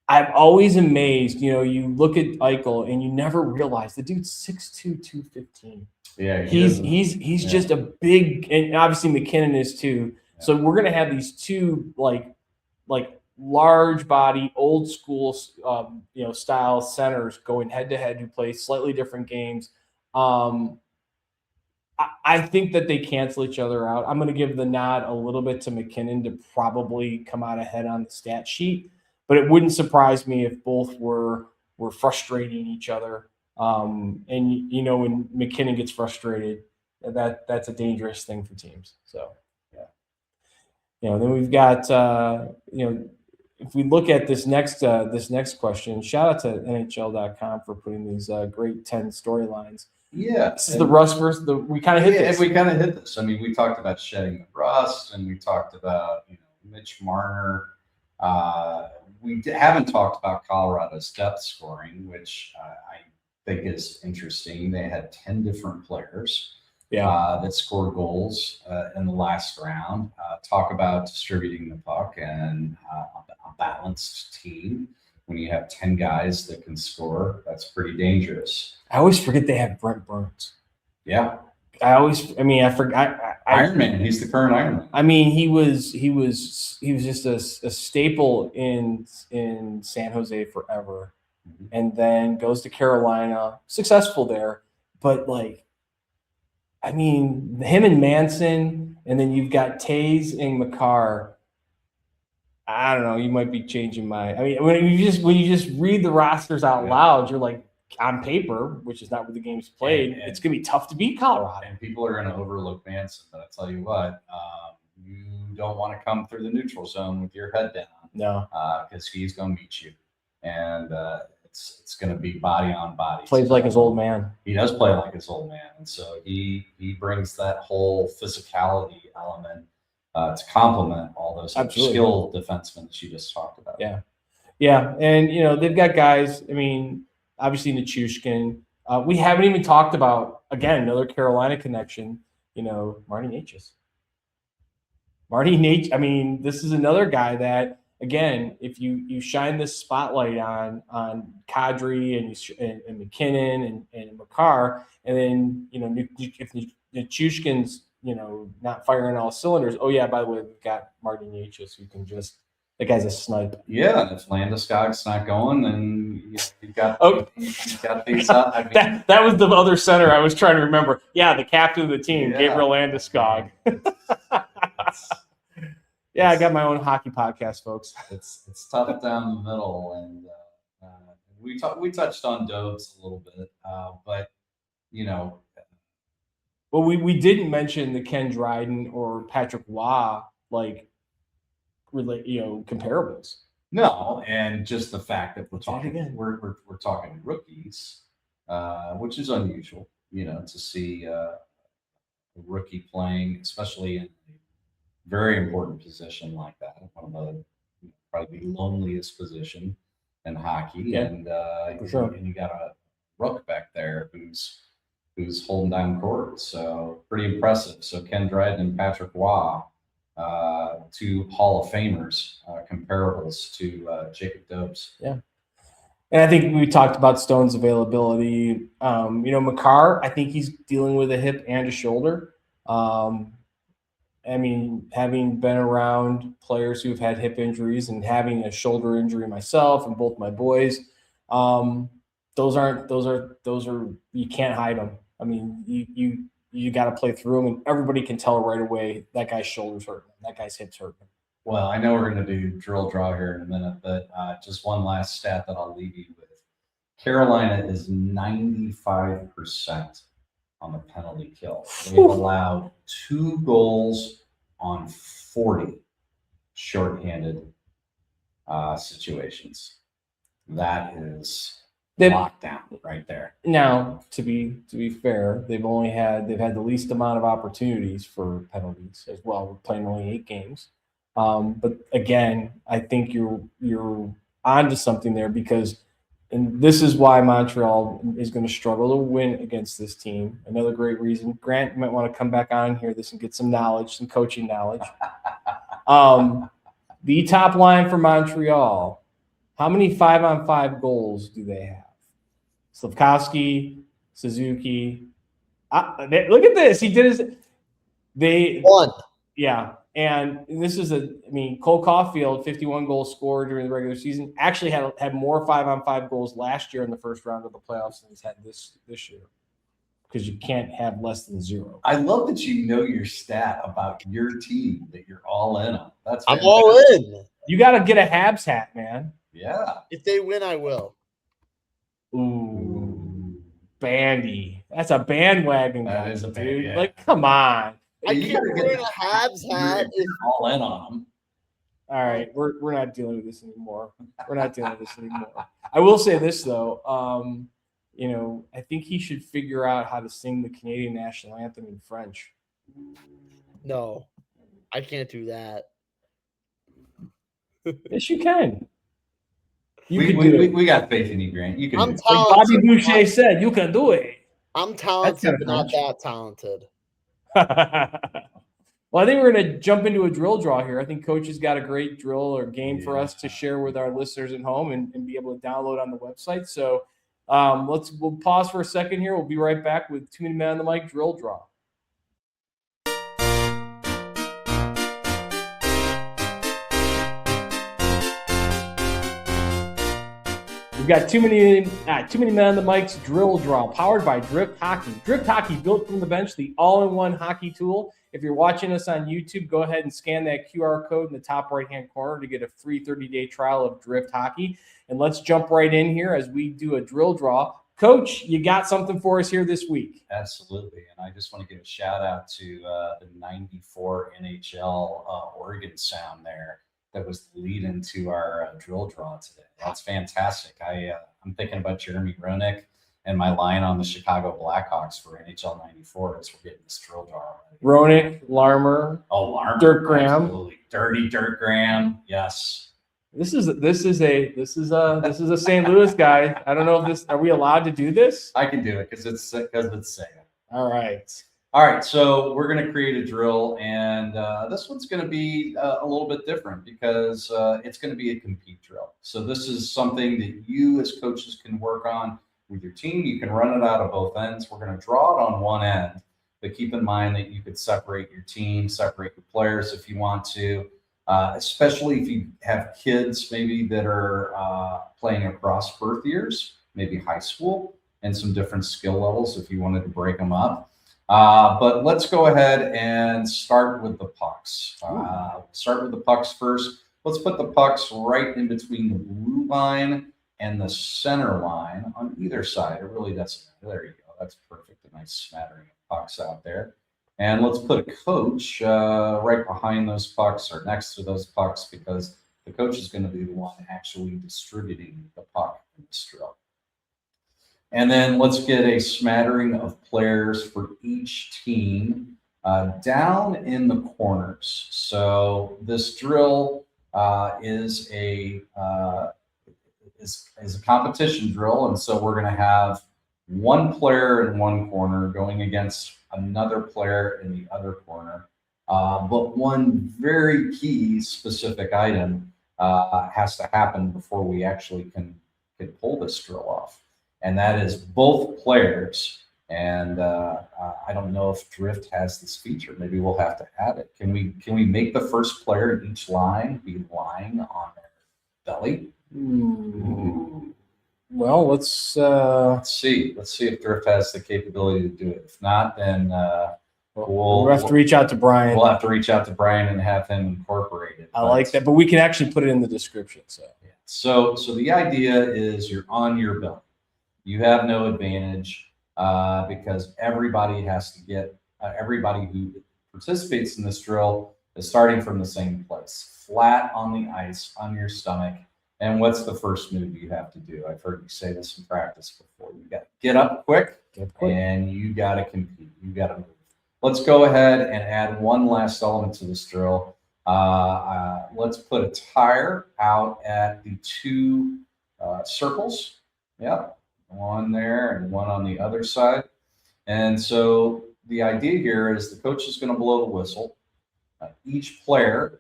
I'm always amazed, you look at Eichel and you never realize the dude's 6'2", 215. Yeah, he's just a big, and obviously MacKinnon is too. Yeah. So we're gonna have these 2 like large body, old school, style centers going head to head who play slightly different games. I think that they cancel each other out. I'm going to give the nod a little bit to MacKinnon to probably come out ahead on the stat sheet. But it wouldn't surprise me if both were frustrating each other. And when MacKinnon gets frustrated, that's a dangerous thing for teams. So, yeah. Then we've got if we look at this next question, shout out to NHL.com for putting these great 10 storylines. Yeah, this is the rust versus the. We kind of hit this. We kind of hit this. I mean, we talked about shedding the rust, and we talked about Mitch Marner. We haven't talked about Colorado's depth scoring, which I think is interesting. They had 10 different players that scored goals in the last round. Talk about distributing the puck and a balanced team. When you have 10 guys that can score, that's pretty dangerous. I always forget they have Brent Burns. Yeah. I forgot. Iron Man. He's the current Iron Man. I mean, he was just a staple in San Jose forever, and then goes to Carolina, successful there. But him and Manson, and then you've got Taze and Makar. I don't know. You might be changing my. I mean, when you just read the rosters out loud, you're like, on paper, which is not where the game's played, it's going to be tough to beat Colorado. And people are going to overlook Manson, but I tell you what, you don't want to come through the neutral zone with your head down. No, because he's going to meet you, and it's going to be body on body. Plays like his old man. He does play like his old man, and so he brings that whole physicality element to complement all those skilled defensemen that you just talked about. Yeah, and they've got guys. I mean, obviously Nichushkin. We haven't even talked about, again, another Carolina connection. Marty Necas. I mean, this is another guy that, again, if you shine this spotlight on Kadri and MacKinnon and Makar, and then if Nichushkin's not firing all cylinders. Oh yeah, by the way, we've got Marty Necas who can just. That guy's a snipe. Yeah, and if Landeskog's not going, then you've got these. That was the other center I was trying to remember. Yeah, the captain of the team, Gabriel Landeskog. I got my own hockey podcast, folks. It's tough down the middle, and we touched on Dobes a little bit, but Well, we didn't mention the Ken Dryden or Patrick Waugh comparables. No, and just the fact that we're talking rookies, which is unusual, to see a rookie playing, especially in a very important position like that, one of the probably the loneliest position in hockey, and you got a rook back there who's who's holding down court. So pretty impressive. So Ken Dryden and Patrick Waugh, two Hall of Famers, comparables to Jacob Dobbs. Yeah. And I think we talked about Stone's availability. Makar, I think he's dealing with a hip and a shoulder. I mean, having been around players who've had hip injuries and having a shoulder injury myself and both my boys, those are you can't hide them. I mean, you got to play through them, and everybody can tell right away that guy's shoulder's hurting, that guy's hips hurting. Well, I know we're going to do drill draw here in a minute, but just one last stat that I'll leave you with. Carolina is 95% on the penalty kill. They've allowed 2 goals on 40 shorthanded situations. That is lockdown right there. Now, to be fair, they've had the least amount of opportunities for penalties as well. We're playing only 8 games. But again, I think you're onto something there, because, and this is why Montreal is going to struggle to win against this team. Another great reason. Grant, you might want to come back on and hear this and get some knowledge, some coaching knowledge. The top line for Montreal, how many 5-on-5 goals do they have? Slafkovsky, Suzuki. Look at this. He did his. One. Yeah. And this is Cole Caulfield, 51 goals scored during the regular season, actually had more 5-on-5 goals last year in the first round of the playoffs than he's had this year, because you can't have less than 0. I love that you know your stat about your team that you're all in on. That's I'm all in. You got to get a Habs hat, man. Yeah. If they win, I will. Ooh, Bandy. That's a bandwagon. That is a dude. yeah. Like, come on. I can't wear a Habs hat. All in on them. All right, we're not dealing with this anymore. I will say this though, I think he should figure out how to sing the Canadian national anthem in French. No, I can't do that. Yes, you can. We got faith in you, Grant. You can. I'm do it. Like Bobby Boucher said, you can do it. I'm talented, but not that talented. Well, I think we're going to jump into a drill draw here. I think Coach has got a great drill or game for us to share with our listeners at home and be able to download on the website. So we'll pause for a second here. We'll be right back with Too Many Men on the Mic drill draw. We've got too many men on the mics drill draw, powered by Drift Hockey. Drift Hockey, built from the bench, the all-in-one hockey tool. If you're watching us on YouTube, go ahead and scan that QR code in the top right-hand corner to get a free 30-day trial of Drift Hockey. And let's jump right in here as we do a drill draw. Coach, you got something for us here this week. Absolutely. And I just want to give a shout out to the 94 NHL Oregon sound there. That was the lead into our drill draw today. That's fantastic. I'm thinking about Jeremy Roenick and my line on the Chicago Blackhawks for NHL 94 as we're getting this drill draw. Roenick, Larmer. Oh, Larmer. Dirk Graham. Absolutely. Dirty Dirk Graham. Yes. This is a St. Louis guy. I don't know if are we allowed to do this? I can do it because it's saying. All right. All right, so we're going to create a drill, and this one's going to be a little bit different because it's going to be a compete drill. So this is something that you as coaches can work on with your team. You can run it out of both ends. We're going to draw it on one end, but keep in mind that you could separate your team, separate your players if you want to, especially if you have kids maybe that are playing across birth years, maybe high school, and some different skill levels if you wanted to break them up. But let's go ahead and start with the pucks. Start with the pucks first. Let's put the pucks right in between the blue line and the center line on either side. It really doesn't matter. There you go. That's perfect. A nice smattering of pucks out there. And let's put a coach right behind those pucks or next to those pucks, because the coach is going to be the one actually distributing the puck in this drill. And then let's get a smattering of players for each team down in the corners. So this drill is a competition drill, and so we're going to have one player in one corner going against another player in the other corner. But one very key specific item has to happen before we actually can pull this drill off. And that is both players. And I don't know if Drift has this feature. Maybe we'll have to add it. Can we make the first player in each line be lying on their belly? Well, let's see. Let's see if Drift has the capability to do it. If not, then we'll have to reach out to Brian. We'll have to reach out to Brian and have him incorporate it. I like that, but we can actually put it in the description. So the idea is you're on your belly. You have no advantage because everybody has to get everybody who participates in this drill is starting from the same place, flat on the ice on your stomach. And what's the first move you have to do? I've heard you say this in practice before. You got to get up quick, and you got to compete. You got to move. Let's go ahead and add one last element to this drill. Let's put a tire out at the two circles. Yep, one there and one on the other side. And so the idea here is the coach is going to blow the whistle. Each player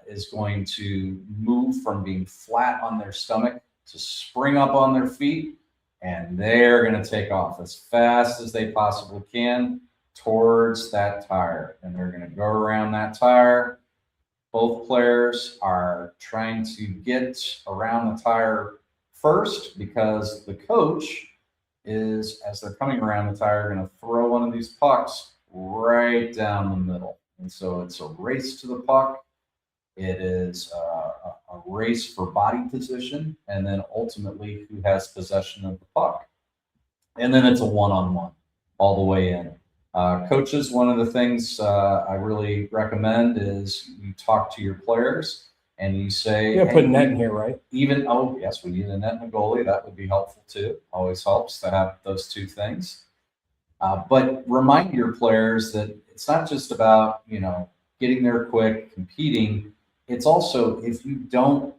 is going to move from being flat on their stomach to spring up on their feet, and they're going to take off as fast as they possibly can towards that tire. And they're going to go around that tire. Both players are trying to get around the tire first because the coach is, as they're coming around the tire, going to throw one of these pucks right down the middle. And so it's a race to the puck. It is a race for body position, and then ultimately who has possession of the puck. And then it's a one-on-one all the way in. Coaches, one of the things I really recommend is you talk to your players and you say, "Yeah, put a net in here, right?" Yes, we need a net and a goalie. That would be helpful too. Always helps to have those two things. But remind your players that it's not just about getting there quick, competing. It's also, if you don't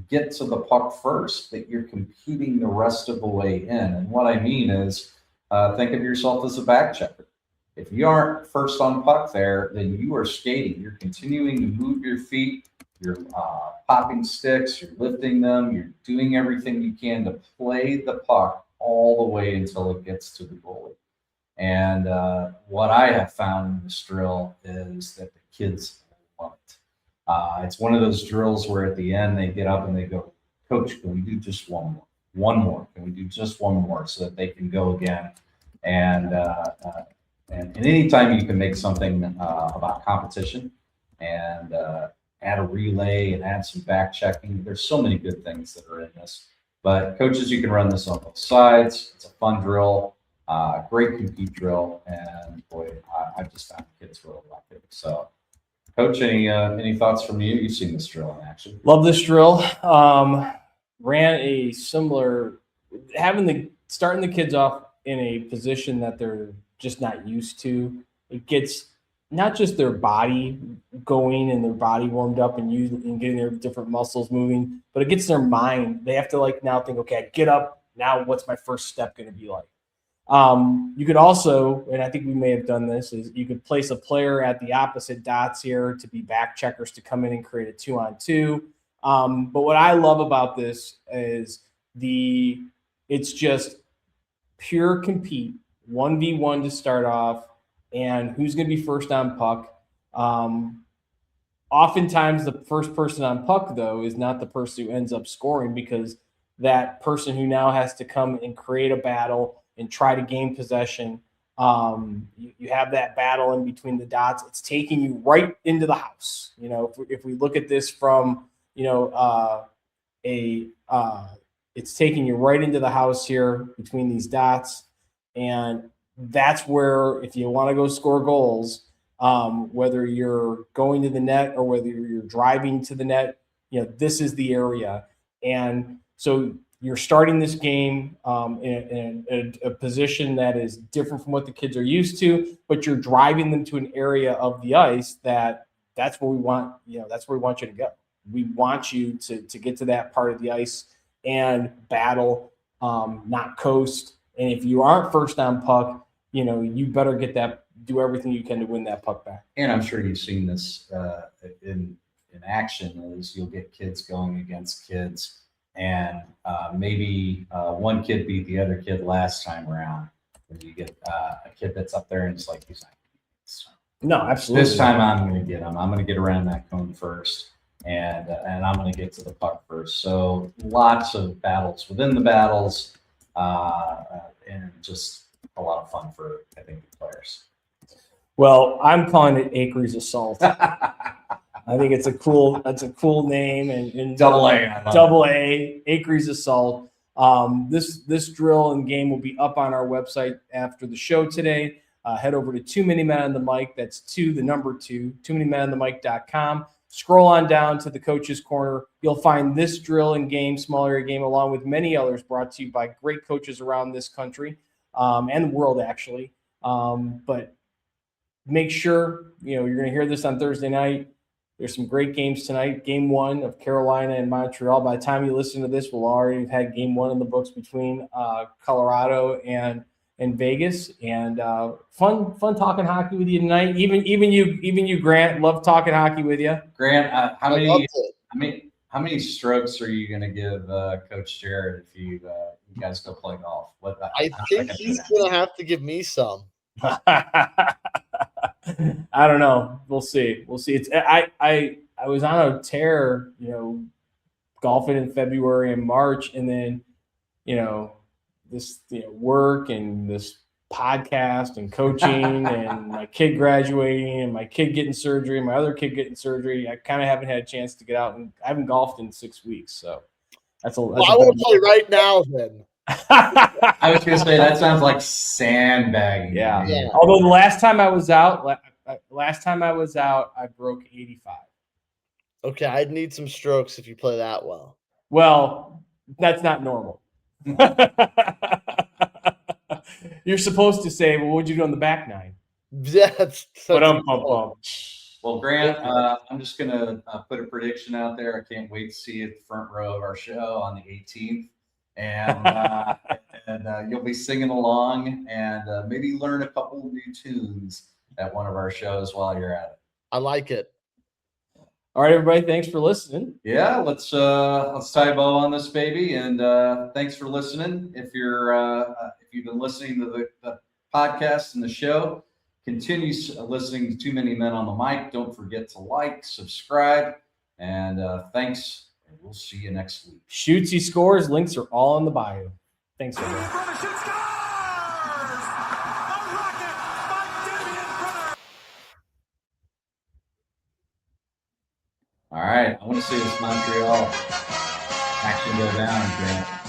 get to the puck first, that you're competing the rest of the way in. And what I mean is, think of yourself as a back checker. If you aren't first on puck there, then you are skating. You're continuing to move your feet. You're popping sticks. You're lifting them. You're doing everything you can to play the puck all the way until it gets to the goalie. And what I have found in this drill is that the kids love it. It's one of those drills where at the end they get up and they go, "Coach, can we do just one more? One more? Can we do just one more?" So that they can go again. And anytime you can make something about competition and add a relay and add some back checking, there's so many good things that are in this. But coaches, you can run this on both sides. It's a fun drill. Great compete drill, and boy, I've just found kids really like it. So, Coach, any thoughts from you? You've seen this drill in action. Love this drill. Ran a similar, starting the kids off in a position that they're just not used to. It gets not just their body going and their body warmed up and getting their different muscles moving, but it gets their mind. They have to now think, okay, I get up now. What's my first step going to be like? You could also, and I think we may have done this, is you could place a player at the opposite dots here to be back checkers to come in and create a 2-on-2. But what I love about this is it's just pure compete, 1v1 to start off, and who's going to be first on puck. Oftentimes the first person on puck, though, is not the person who ends up scoring, because that person who now has to come and create a battle and try to gain possession. You have that battle in between the dots. It's taking you right into the house. If we look at this from, it's taking you right into the house here between these dots. And that's where, if you want to go score goals, whether you're going to the net or whether you're driving to the net, this is the area. And so you're starting this game in a position that is different from what the kids are used to, but you're driving them to an area of the ice that's where we want, that's where we want you to go. We want you to get to that part of the ice and battle, not coast, And if you aren't first on puck, you better do everything you can to win that puck back. And I'm sure you've seen this in action is you'll get kids going against kids, and maybe one kid beat the other kid last time around. When you get a kid that's up there and it's like, he's not. No, absolutely. This time I'm going to get him. I'm going to get around that cone first, and I'm going to get to the puck first. So lots of battles within the battles, and just a lot of fun for, I think, the players. Well, I'm calling it Acres Assault. I think it's a cool name, and Double A, Acres Assault. This drill and game will be up on our website after the show today. Head over to 2 Many Men on the Mic. That's 2, the number 2, 2manymenonthemic.com. Scroll on down to the Coach's Corner. You'll find this drill and game, small area game, along with many others brought to you by great coaches around this country and the world, actually. But make sure, you're going to hear this on Thursday night. There's some great games tonight. Game 1 of Carolina and Montreal. By the time you listen to this, we'll already have had game 1 in the books between Colorado and Vegas. And fun talking hockey with you tonight. Even you, Grant. Love talking hockey with you. Grant, how many strokes are you going to give Coach Jared if you guys go play golf? I think he's going to have to give me some. I don't know. We'll see. It's I was on a tear, golfing in February and March, and then this work and this podcast and coaching and my kid graduating and my kid getting surgery and my other kid getting surgery. I kind of haven't had a chance to get out, and I haven't golfed in 6 weeks. So I want to play right now then. I was going to say that sounds like sandbagging. Yeah. Although the last time I was out, I broke 85. Okay, I'd need some strokes if you play that well. Well, that's not normal. You're supposed to say, "Well, what'd you do on the back nine?" Well, Grant, I'm just going to put a prediction out there. I can't wait to see you at the front row of our show on the 18th. And you'll be singing along and maybe learn a couple of new tunes at one of our shows while you're at it. I like it. All right, everybody. Thanks for listening. Yeah, let's tie a bow on this baby. And thanks for listening. If you've been listening to the podcast and the show, continue listening to Too Many Men on the Mic. Don't forget to like, subscribe, and thanks. And we'll see you next week. Shootsy scores. Links are all in the bio. Thanks, everyone. All right. I want to see this Montreal action go down, Grant.